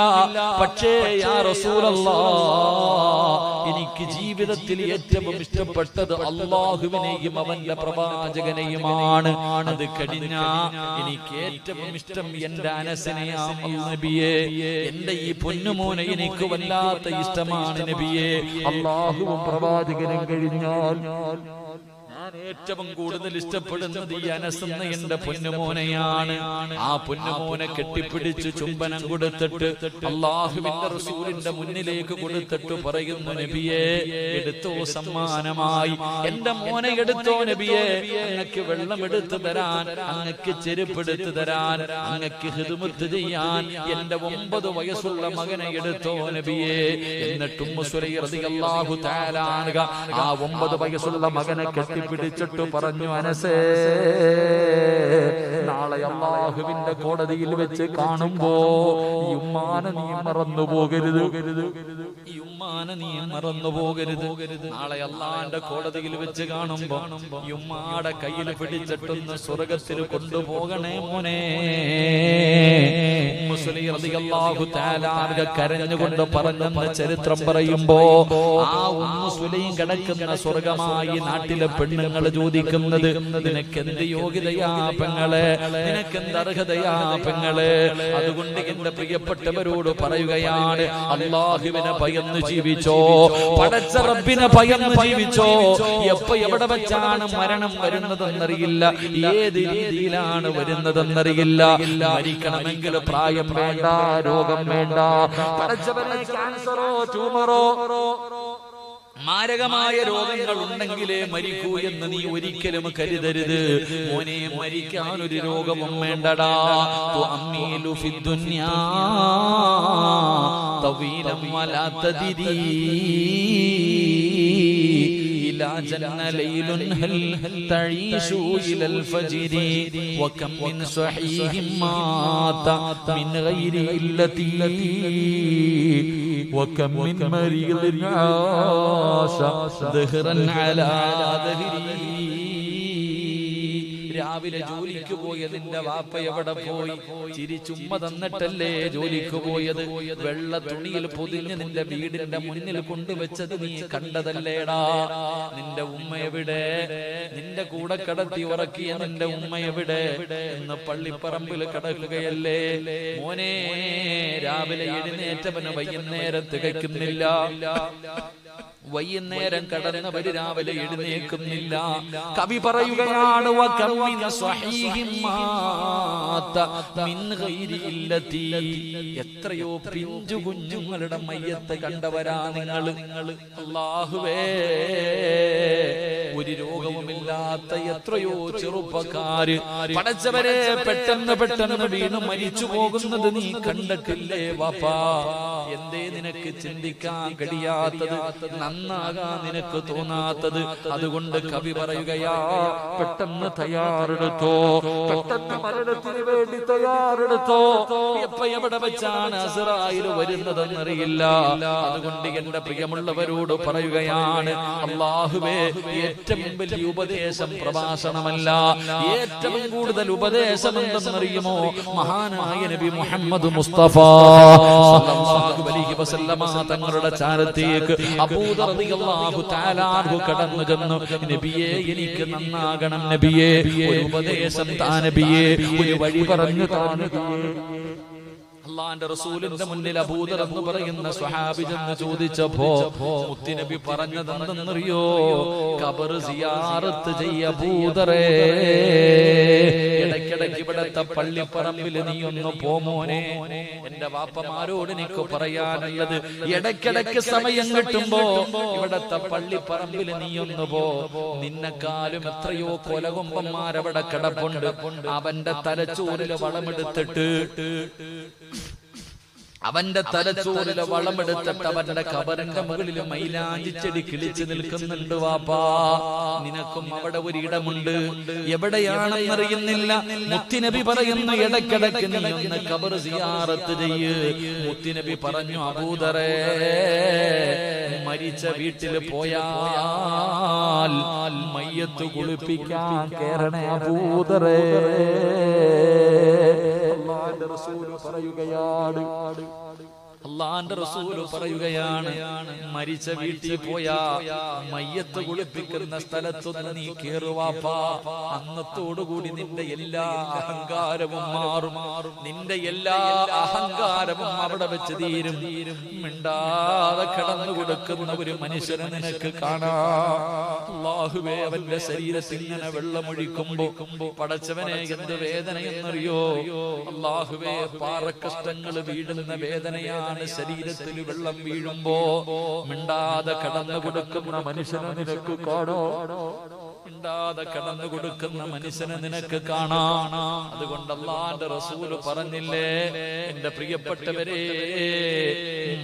പക്ഷേ യാ റസൂലല്ലാഹ്, എനിക്ക് ജീവിതത്തിൽ ഏറ്റവും ഇഷ്ടപ്പെട്ടത് അല്ലാഹുവിനെയും അവന്റെ പ്രവാചകനെയുമാണ്. അത് കഴിഞ്ഞ എനിക്ക് ഏറ്റവും ഇഷ്ടം എന്റെ അനസിനെയാണ് നബിയെ. എന്റെ ഈ പൊന്നുമോനെ എനിക്ക് വല്ലാത്ത ഇഷ്ടമാണ് നബിയെ. അല്ലാഹുവും പ്രവാചകനും കഴിഞ്ഞാൽ ഞാൻ ഏറ്റവും കൂടുതൽ ഇഷ്ടപ്പെടുന്നത് ഈ അനസ് എന്ന എന്റെ പൊന്നുമോനെയാണ്. ആ പൊന്നുമോനെ കെട്ടിപ്പിടിച്ച് ചുംബനം കൊടുത്തിട്ട് അല്ലാഹുവിന്റെ റസൂലിന്റെ മുന്നിലേക്ക് കൊടുത്തിട്ട് പറയുന്നു, നബിയേ എടുത്തോ സമ്മാനമായി, എന്റെ മോനെ എടുത്തോ നബിയേ, അങ്ങക്ക് വെള്ളം എടുത്തു തരാൻ, അങ്ങക്ക് ചെരുപ്പെടുത്തു തരാൻ, അങ്ങക്ക് ഖിദ്മത്ത് ചെയ്യാൻ എന്റെ 9 വയസ്സുള്ള മകനെ എടുത്തോ നബിയേ. എന്നിട്ടും സുലൈഖ റളിയല്ലാഹു തആല അൻഹ ആ 9 വയസ്സുള്ള മകനെ കെട്ടിപ്പിടിച്ചിട്ട് പറഞ്ഞു, അനസേ നാളെ അല്ലാഹുവിന്റെ കോടതിയിൽ വെച്ച് കാണുമ്പോ ഈ ഉമ്മാനെ നീ മറന്നു പോകരുത്, ഈ ഉമ്മാനെ നീ മറന്നു പോകരുത്. നാളെ അല്ലാഹുവിന്റെ കോടതിയിൽ വെച്ച് കാണുമ്പോ ഈ ഉമ്മാടെ കയ്യിൽ പിടിച്ചിട്ടൊന്ന് സ്വർഗത്തിൽ കൊണ്ടുപോകണേ മോനെ. സുലൈഖ റളിയല്ലാഹു തആല അൻഹ കരഞ്ഞുകൊണ്ട് പറഞ്ഞെന്ന ചരിത്രം പറയുമ്പോ ആ സുലൈഖ കിടക്കുന്ന സ്വർഗമായി നാട്ടിലെ പെണ്ണുങ്ങൾ ചോദിക്കുന്നത്, നിനക്കെന്ത് യോഗ്യതയാ പെങ്ങളെ, നിനക്കെന്ത് അർഹതയാ പെങ്ങളെ. അതുകൊണ്ട് എന്റെ പ്രിയപ്പെട്ടവരോട് പറയുകയാണ്, അല്ലാഹുവിനെ ഭയന്ന് ജീവിച്ചോ, പടച്ച റബ്ബിനെ ഭയന്ന് ജീവിച്ചോ. എപ്പോ എവിടെ വെച്ചാണ് മരണം വരുന്നതെന്നറിയില്ല, ഏത് രീതിയിലാണ് വരുന്നതെന്നറിയില്ല. മരിക്കണമെങ്കിൽ പ്രായം വേണ്ട, രോഗം വേണ്ട. പടച്ചവനെ ക്യാൻസറോ ട്യൂമറോ മാരകമായ രോഗങ്ങൾ ഉണ്ടെങ്കിലേ മരിക്കൂ എന്ന് നീ ഒരിക്കലും കരുതരുത് മോനെ. മരിക്കാൻ ഒരു രോഗവും വേണ്ടടാ. തുഅമ്മീലു ഫിദ്ദുനിയാ തവീലൻ വലാ തദിരി ഇലാ ജന്ന ലൈലുൻ ഹൽ തഈശു ഇലൽ ഫജ്രി വകം മിൻ സ്വഹീഹിൻ മാത മിൻ ഗൈരി ഇല്ലതി വകം മിൻ മരീദിൻ ദഹ്റൻ അലാ ദഹ്രി. രാവിലെ ജോലിക്ക് പോയതിന്റെ വാപ്പ എവിടെ പോയി? ചിരിച്ചുമ്മ തന്നിട്ടല്ലേ ജോലിക്ക് പോയത്. വെള്ള തുണിയിൽ പൊതിഞ്ഞ് നിന്റെ വീടിന്റെ മുന്നിൽ കൊണ്ടുവച്ചത് നീ കണ്ടതല്ലേടാ. നിന്റെ ഉമ്മ എവിടെ? നിന്റെ കൂടെ കടത്തി ഉറക്കിയ നിന്റെ ഉമ്മ എവിടെ? ഇന്ന് പള്ളിപ്പറമ്പിൽ കിടക്കുകയല്ലേ മോനെ. രാവിലെ എഴുന്നേറ്റവന് വൈകുന്നേരം തികയ്ക്കുന്നില്ല, വൈകുന്നേരം കടന്നവര് രാവിലെ എഴുന്നേൽക്കുന്നില്ല. കവി പറയുകയാണ്, എത്രയോ പിഞ്ചു കുഞ്ഞുങ്ങളുടെ മയ്യത്ത് കണ്ടവരാ നിങ്ങൾ. അല്ലാഹുവേ, ഒരു രോഗവുമില്ലാത്ത എത്രയോ ചെറുപ്പക്കാര് പടച്ചവരെ പെട്ടെന്ന് വീണ് മരിച്ചു പോകുന്നത് നീ കണ്ടിട്ടില്ലേ വാപ്പാ? എന്തേ നിനക്ക് ചിന്തിക്കാൻ കഴിയാത്തത്, നന്നാകാൻ നിനക്ക് തോന്നാത്തത്? അതുകൊണ്ട് കവി പറയുകയാ, പെട്ടെന്ന് തയ്യാറെടുത്തോ, പെട്ടെന്ന് മരണത്തിന് വേണ്ടി തയ്യാറെടുത്തോ. എപ്പോ എവിടെ വെച്ചാണ് അസ്റായിൽ വരുന്നതെന്നറിയില്ല. അതുകൊണ്ട് എന്റെ പ്രിയമുള്ളവരോട് പറയുകയാണ്, അല്ലാഹുവേ, ഏറ്റവും വലിയ ഉപദേശം പ്രഭാഷണമല്ല, ഏറ്റവും കൂടുതൽ ഉപദേശം എന്തെന്നറിയുമോ? മഹാനായ നബി മുഹമ്മദ് മുസ്തഫ സല്ലല്ലാഹു അലൈഹി വസല്ലമ തങ്ങളുടെ ചാരത്തേക്ക് അബൂദർ റളിയല്ലാഹു തആല അൻഹു കടന്നു ചെന്നു, നബിയേ എനിക്ക് നന്നാകണം നബിയേ, ഒരു ഉപദേശം താ നബിയേ, ഒരു വഴി പറഞ്ഞു താ നബിയേ. അല്ലാഹുവിന്റെ റസൂലിന്റെ മുന്നിൽ അബൂദർ എന്ന് പറയുന്ന സ്വഹാബി ചെന്ന് ചോദിച്ചപ്പോ മുത്തുനബി പറഞ്ഞത് എന്തെന്നറിയോ? ഖബർ സിയാറത്ത് ചെയ്യ അബൂദറേ, ഇടയ്ക്കിടയ്ക്ക് ഇവിടത്തെ പള്ളിപ്പറമ്പിൽ നീ ഒന്ന് പോമോനെ. എന്റെ വാപ്പമാരോട് എനിക്ക് പറയാനുള്ളത്, ഇടയ്ക്കിടയ്ക്ക് സമയം കിട്ടുമ്പോ ഇവിടത്തെ പള്ളിപ്പറമ്പിൽ നീ ഒന്ന് പോ. നിന്നെക്കാളും എത്രയോ കൊലകൊമ്പന്മാരവിടെ കിടപ്പുണ്ട്. അവന്റെ തലച്ചോറില് വളമെടുത്തിട്ട് അവന്റെ തലച്ചോറിലെ വളമെടുത്തിട്ട് അവന്റെ കബറിന്റെ മുകളിൽ മൈലാഞ്ചി ചെടി കിളിച്ചു നിൽക്കുന്നുണ്ട് വാപ്പാ. നിനക്കും അവിടെ ഒരിടമുണ്ട്, എവിടെയാണെന്നറിയുന്നില്ല. മുത്തുനബി പറയുന്നു, ഇടയ്ക്കിടയ്ക്ക് നീ ഒന്ന് ഖബർ സിയാറത്ത് ചെയ്യ്. മുത്തുനബി പറഞ്ഞു, അബൂദറേ, മരിച്ച വീട്ടിൽ പോയാൽ മയ്യത്ത് കുളിപ്പിക്കാൻ കേറണേ അബൂദറേ. അല്ലാഹുവിന്റെ റസൂൽ പറയുകയാണ്, അള്ളാന്റെ റസൂല് പറയുകയാണ്, മരിച്ച വീട്ടിൽ പോയാ മയ്യത്ത് കുളിപ്പിക്കുന്ന സ്ഥലത്തൊന്ന് നീ കേറുവാപ്പാ, അന്നത്തോടുകൂടി നിന്റെ എല്ലാ അഹങ്കാരവും മാറും, നിന്റെ എല്ലാ അഹങ്കാരവും അവിടെ വെച്ച് തീരും. മിണ്ടാതെ കിടന്നു കൊടുക്കുന്ന ഒരു മനുഷ്യനെ നിനക്ക് കാണാം. അല്ലാഹുവേ, അവന്റെ ശരീരത്തിൽ ഇങ്ങനെ വെള്ളമൊഴിക്കുമ്പോ പടച്ചവനെ എന്ത് വേദനയെന്നറിയോ? അല്ലാഹുവേ, പാറക്കഷ്ടങ്ങൾ വീഴുന്ന വേദനയാണ് ശരീരത്തിൽ വെള്ളം വീഴുമ്പോ. മിണ്ടാതെ കടന്നു കൊടുക്കുന്ന മനുഷ്യനെ നിനക്ക് കാണോ? മിണ്ടാതെ കടന്നു കൊടുക്കുന്ന മനുഷ്യനെ നിനക്ക് കാണാം. അതുകൊണ്ട് അല്ലാഹുവിന്റെ റസൂല് പറഞ്ഞില്ലേ, എന്റെ പ്രിയപ്പെട്ടവരെ,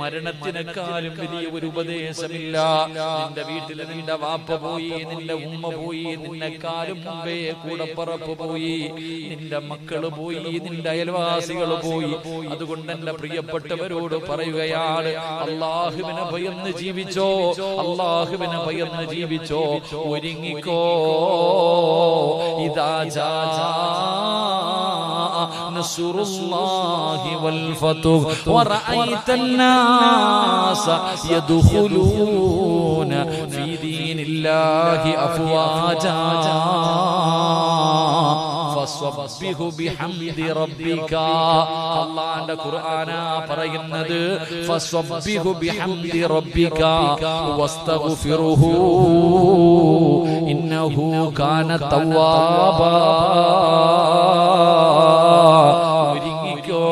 മരണത്തിനേക്കാളും വലിയ ഒരു ഉപദേശമില്ല. നിന്റെ വീട്ടിൽ നിന്റെ വാപ്പ പോയി, നിന്റെ ഉമ്മ പോയി, നിന്നെക്കാളും മുമ്പേ കൂടപ്പറപ്പ് പോയി, നിന്റെ മക്കള് പോയി, നിന്റെ അയൽവാസികൾ പോയി. അതുകൊണ്ട് എന്റെ പ്രിയപ്പെട്ടവരോട് പറയുകയാണ്, അല്ലാഹുവിനെ ഭയന്ന് ജീവിച്ചോ, അല്ലാഹുവിനെ ഭയന്ന് ജീവിച്ചോ, ഒരുങ്ങിക്കോ. ഇദാ ജാ നസ്റുല്ലാഹി വൽ ഫത്ഹ് വറഅയ്തൻ നാസ യദ്ഖുലൂന ഫീ ദീനില്ലാഹി അഫ്വാജാ ഫസ്വബ്ബിഹു ബിഹംദി റബ്ബിക. അല്ലാഹുവിന്റെ ഖുർആനാ പറയുന്നത്, ഫസ്വബ്ബിഹു ബിഹംദി റബ്ബിക വസ്തഗ്ഫിറുഹു ഇന്നഹു കാന തവ്വാബാ.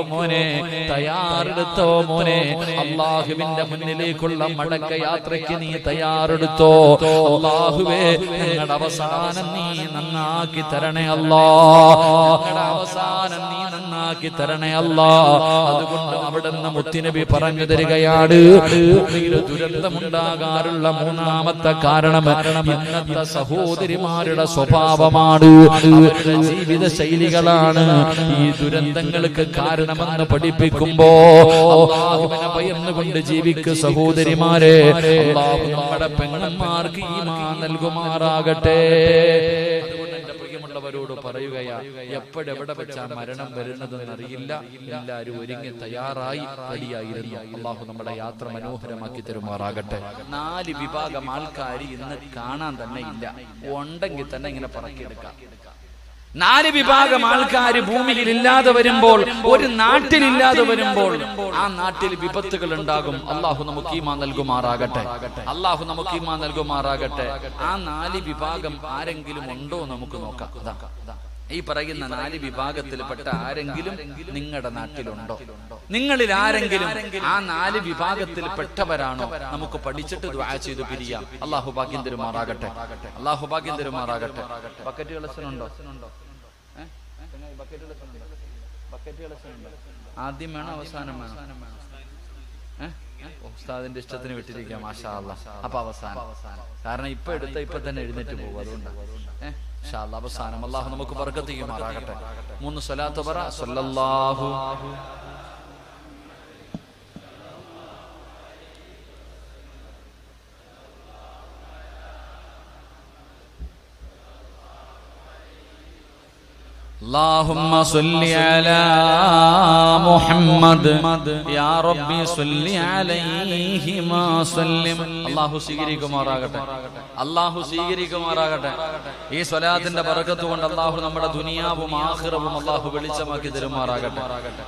മോനെ, തയ്യാറെടുത്തോ മോനെ, അല്ലാഹുവിന്റെ മുന്നിലേക്കുള്ള മടക്ക യാത്രയ്ക്ക് നീ തയ്യാറെടുത്തോ. അല്ലാഹുവേ, ഞങ്ങളുടെ അവസാനം നീ നന്നാക്കി തരണേ അല്ലാ, ഞങ്ങളുടെ അവസാനം നീ നന്നാക്കി തരണേ അല്ലാ. അതുകൊണ്ട് അവിടുന്ന് മുത്തുനബി പറഞ്ഞു തരികയാണ്, ഭൂമിയിൽ ദുരന്തമുണ്ടാകാറുള്ള മൂന്നാമത്തെ കാരണം ഇന്നത്തെ സഹോദരിമാരുടെ സ്വഭാവമാണ്, അവരുടെ ജീവിത ശൈലികളാണ് ഈ ദുരന്തങ്ങൾക്ക് കാരണമെന്ന് പഠിപ്പിക്കുമ്പോ അല്ലാഹുവിനെ ഭയന്നുകൊണ്ട് ജീവിക്ക് സഹോദരിമാരെ. അല്ലാഹു നമ്മുടെ പെങ്ങന്മാർക്ക് ഈമാൻ നൽകുമാറാകട്ടെ. അതുകൊണ്ട് എന്റെ പ്രിയമുള്ളവരോട് പറയുകയാ, എപ്പോഴെവിടെ വെച്ചാ മരണം വരുന്നതെന്നറിയില്ല. എല്ലാവരും ഒരുങ്ങി തയ്യാറായി റെഡിയായിരുന്നു. അല്ലാഹു നമ്മുടെ യാത്ര മനോഹരമാക്കി തരുമാറാകട്ടെ. 4 വിഭാഗം ആൾക്കാർ ഇന്ന് കാണാൻ തന്നെ ഇല്ല, ഉണ്ടെങ്കിൽ തന്നെ ഇങ്ങനെ പറക്കിയെടുക്കാം. 4 വിഭാഗം ആൾക്കാർ ഭൂമിയിൽ ഇല്ലാതെ വരുമ്പോൾ, ഒരു നാട്ടിലില്ലാതെ വരുമ്പോൾ, ആ നാട്ടിൽ വിപത്തുകൾ ഉണ്ടാകും. അല്ലാഹു നമുക്ക് ഈമാൻ നൽകുമാറാകട്ടെ, അല്ലാഹു നമുക്ക് ഈമാൻ നൽകുമാറാകട്ടെ. ആ 4 വിഭാഗം ആരെങ്കിലും ഉണ്ടോ നമുക്ക് നോക്കാം. ഈ പറയുന്ന 4 വിഭാഗത്തിൽപ്പെട്ട ആരെങ്കിലും നിങ്ങളുടെ നാട്ടിലുണ്ടോ? നിങ്ങളിൽ ആരെങ്കിലും ആ 4 വിഭാഗത്തിൽപ്പെട്ടവരാണോ? നമുക്ക് പഠിച്ചിട്ട് ദുആ ചെയ്ത് പിരിയാം. അല്ലാഹു ഭാഗ്യം തരുമാറാകട്ടെ, അല്ലാഹു ഭാഗ്യം തരുമാറാകട്ടെ. ബക്കറ്റ് കളക്ഷനുണ്ടോ? ആദ്യം വേണോ അവസാനം വേണോ? ഉസ്താദിന്റെ ഇഷ്ടത്തിന് വിട്ടിരിക്കാം. മാഷാ അല്ലാഹ്. അപ്പൊ അവസാനം, കാരണം ഇപ്പൊ എടുത്ത ഇപ്പൊ തന്നെ എഴുന്നേറ്റ് പോകും. അതുകൊണ്ട് ഇൻഷാ അല്ലാഹ് അവസാനം. അല്ലാഹു നമുക്ക് ബർക്കത്ത് ചെയ്യുമാറാകട്ടെ. 3 സ്വലാത്ത് പറ. സല്ലല്ലാഹു اللهم صل على محمد يا ربي صل عليه ما سلم. അല്ലാഹു സ്വീകരിക്കുമാറാകട്ടെ, അല്ലാഹു സ്വീകരിക്കുമാറാകട്ടെ. ഈ സ്വലാത്തിന്റെ ബറക്കത്ത് കൊണ്ട് അല്ലാഹു നമ്മുടെ ദുനിയാവും ആഖിറവും അല്ലാഹു വെളിച്ചമാക്കി തരുമാറാകട്ടെ.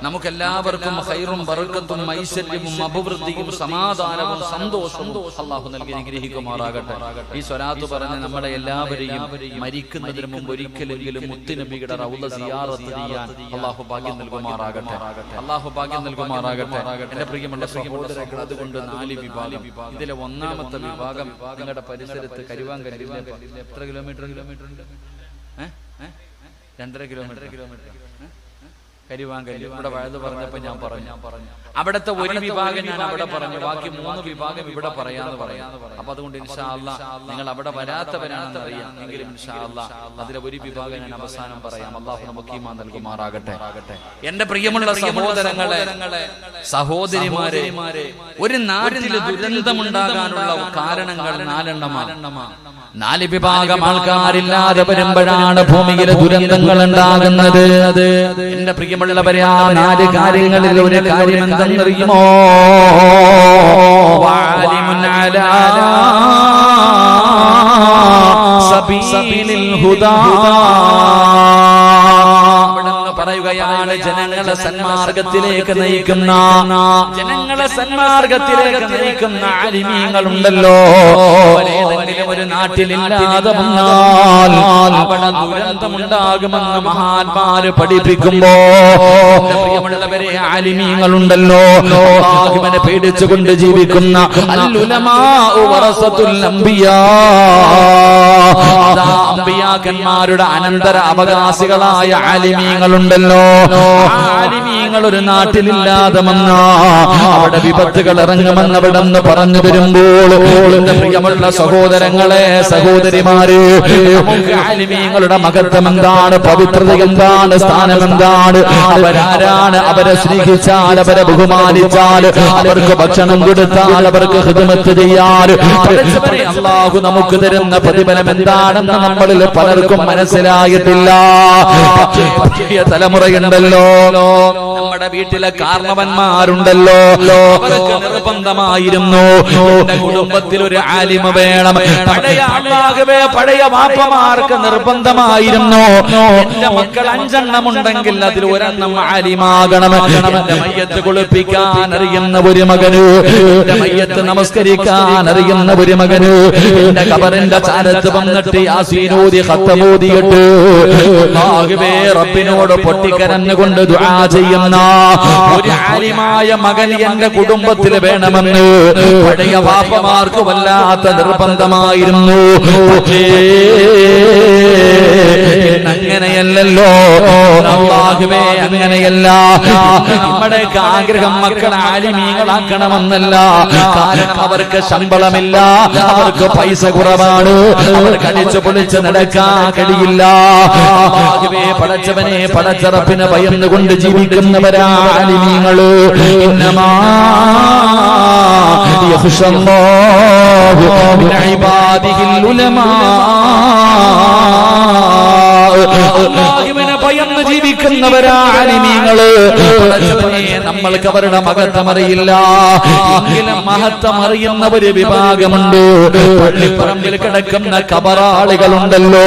നമുക്കെല്ലാവർക്കും ഖൈറും ബറക്കത്തും ഐശ്വര്യവും അഭിവൃദ്ധിയും സമാധാനവും സന്തോഷവും അല്ലാഹു നൽകി അനുഗ്രഹിക്കുമാറാകട്ടെ. ഈ സ്വലാത്ത് പറഞ്ഞ് നമ്മുടെ എല്ലാവരെയും മരിക്കുന്നതിന് മുമ്പ് ഒരിക്കലെങ്കിലും മുത്തുനബിയുടെ റൗള സിയാറത്ത് ചെയ്യാൻ അല്ലാഹു ഭാഗ്യം നൽകുമാറാകട്ടെ, അല്ലാഹു ഭാഗ്യം നൽകുമാറാകട്ടെ. എന്റെ പ്രിയമുള്ള സഹോദരങ്ങൾ, അതുകൊണ്ട് 4 വിഭാഗം. ഇതിലെ ഒന്നാമത്തെ വിഭാഗം നിങ്ങളുടെ പരിസരത്ത് കരുവാങ്കല്ലിൽ എത്ര കിലോമീറ്റർ ഉണ്ട്? 2.5 കിലോമീറ്റർ. കരുവാങ്കല്ല് ഇവിടെ വഴുത് പറഞ്ഞപ്പോ ഞാൻ പറഞ്ഞു, അവിടുത്തെ ഒരു വിഭാഗം ഞാൻ അവിടെ പറഞ്ഞു, ബാക്കി 3 വിഭാഗം ഇവിടെ പറയാന്ന് പറയാം. അപ്പൊ അതുകൊണ്ട് ഇൻഷാ അല്ലാഹ് നിങ്ങൾ അവിടെ വരാത്തവരാണെന്ന് അറിയാം, എങ്കിലും ഇൻഷാ അല്ലാഹ് അതിലെ ഒരു വിഭാഗം ഞാൻ അവസാനം പറയാം. അല്ലാഹു നമുക്ക് ഈമാൻ നൽകുമാറാകട്ടെ. എന്റെ പ്രിയമുള്ള സഹോദരങ്ങളെ, സഹോദരിമാരെ, ഒരു നാട്ടിൽ ദുരന്തമുണ്ടാകാനുള്ള കാരണങ്ങൾ 4 എണ്ണമാണ്. 4 വിഭാഗം ആൾക്കാരില്ലാതെ വരുമ്പോഴാണ് ഭൂമിയിലെ ദുരന്തങ്ങൾ ഉണ്ടാകുന്നത്. എന്റെ പ്രിയ പ്രിയമുള്ളവരെ, ആ 4 കാര്യങ്ങളിൽ ഒരു കാര്യം എന്തെന്നറിയുമോ? വാലിമുൻ അലാ സബീലിൽ ഹുദാ. പറയുകയാണ്, ജനങ്ങളെ സന്മാർഗത്തിലേക്ക് നയിക്കുന്ന ആലിമീങ്ങളുണ്ടല്ലോ, ഏതെങ്കിലും ഒരു നാട്ടിലില്ലാതെ വന്നാൽ അവിടെ ദുരന്തമുണ്ടാകുമെന്ന് മഹാന്മാര് പഠിപ്പിക്കുമ്പോ, പ്രിയമുള്ളവരെ, ആലിമീങ്ങളുണ്ടല്ലോ, അല്ലാഹുവിനെ പേടിച്ചുകൊണ്ട് ജീവിക്കുന്ന അൽ-ഉലമാഉ വറസത്തുൽ അംബിയാ, അമ്പിയാക്കന്മാരുടെ അനന്തര അവകാശികളായ ആലിമീങ്ങളുണ്ടല്ലോ. ആലിമീങ്ങൾ ഒരു നാട്ടിലില്ലാതെ വന്നാ അവിടെ വിപത്തുകൾ ഇറങ്ങുമെന്ന് അവിടെ നിന്ന് പറഞ്ഞു വരുമ്പോൾ, പ്രിയമുള്ള സഹോദരങ്ങളെ, സഹോദരിമാര്, ആലിമീങ്ങളുടെ മഹത്വം എന്താണ്, പവിത്രത എന്താണ്, സ്ഥാനം എന്താണ്, അവരാരാണ്, അവരെ സ്നേഹിച്ചാൽ, അവരെ ബഹുമാനിച്ചാൽ, അവർക്ക് ഭക്ഷണം കൊടുത്താൽ, അവർക്ക് ഖിദ്മത്ത് ചെയ്യാൻ അല്ലാഹു നമുക്ക് തരുന്ന പ്രതിഫലം എന്താണെന്ന് നമ്മളിൽ പലർക്കും മനസ്സിലായിട്ടില്ല. പുതിയ തലമുറയുണ്ടല്ലോ, നമ്മുടെ വീട്ടിലെ കാരണവന്മാരുണ്ടല്ലോ, അവർക്ക് നിർബന്ധമായിരുന്നു എന്റെ കുടുംബത്തിൽ ഒരു ആലിമ വേണം. പഴയ വാപ്പമാർക്ക് നിർബന്ധമായിരുന്നു എന്റെ മക്കൾ 5 എണ്ണം ഉണ്ടെങ്കിൽ അതിൽ ഒരെണ്ണം ആലിമാകണം. എന്റെ മയ്യത്ത് കുളിപ്പിക്കാൻ അറിയുന്ന ഒരു മകന്, എന്റെ മയ്യത്ത് നമസ്കരിക്കാൻ അറിയുന്ന ഒരു മകന്, എന്റെ ഖബറിന്റെ ചാരത്ത് വന്നിട്ട് യാസീനോദി ഖത്തമോദിയിട്ട് അല്ലാഹുവേ റബ്ബിനോട് പൊട്ടിക്കരഞ്ഞുകൊണ്ട് ദുആ ചെയ്യുന്ന ഒരു ആലിമായ മകൻ എന്റെ കുടുംബത്തിൽ വേണമെന്ന് പഴയ വാപ്പമാർക്ക് വല്ലാത്ത നിർബന്ധമായിരുന്നു. അങ്ങനെയല്ലല്ലോ അല്ലാഹുവേ, അങ്ങനെയല്ല. നമ്മുടെയൊക്കെ ആഗ്രഹം മക്കളെ ആലിമീങ്ങളാക്കണമെന്നല്ല. കാരണം അവർക്ക് ശമ്പളമില്ല, അവർക്ക് പൈസ കുറവാണ്, അവർക്ക് അടിച്ചു പൊളിച്ച് നടക്കാൻ കഴിയില്ല. അല്ലാഹുവേ, പടച്ചവനെ, പടച്ചറപ്പിനെ ഭയന്നുകൊണ്ട് ജീവിക്കുന്നവരാ ആലിമീങ്ങള്. ഇന്നമാ യഖ്ശല്ലാഹു മിൻ ഇബാദിഹിൽ ഉലമാ. അല്ലാഹുവിനെ ഭയന്ന് ജീവിക്കുന്നവരാ ആലിമീങ്ങള്. നമ്മൾക്ക് അവരുടെ മഹത്വം അറിയില്ല, എങ്കിലും മഹത്വം അറിയുന്ന ഒരു വിഭാഗമുണ്ട്. പള്ളിപ്പറമ്പിൽ കിടക്കുന്ന ഖബറാളികളുണ്ടല്ലോ.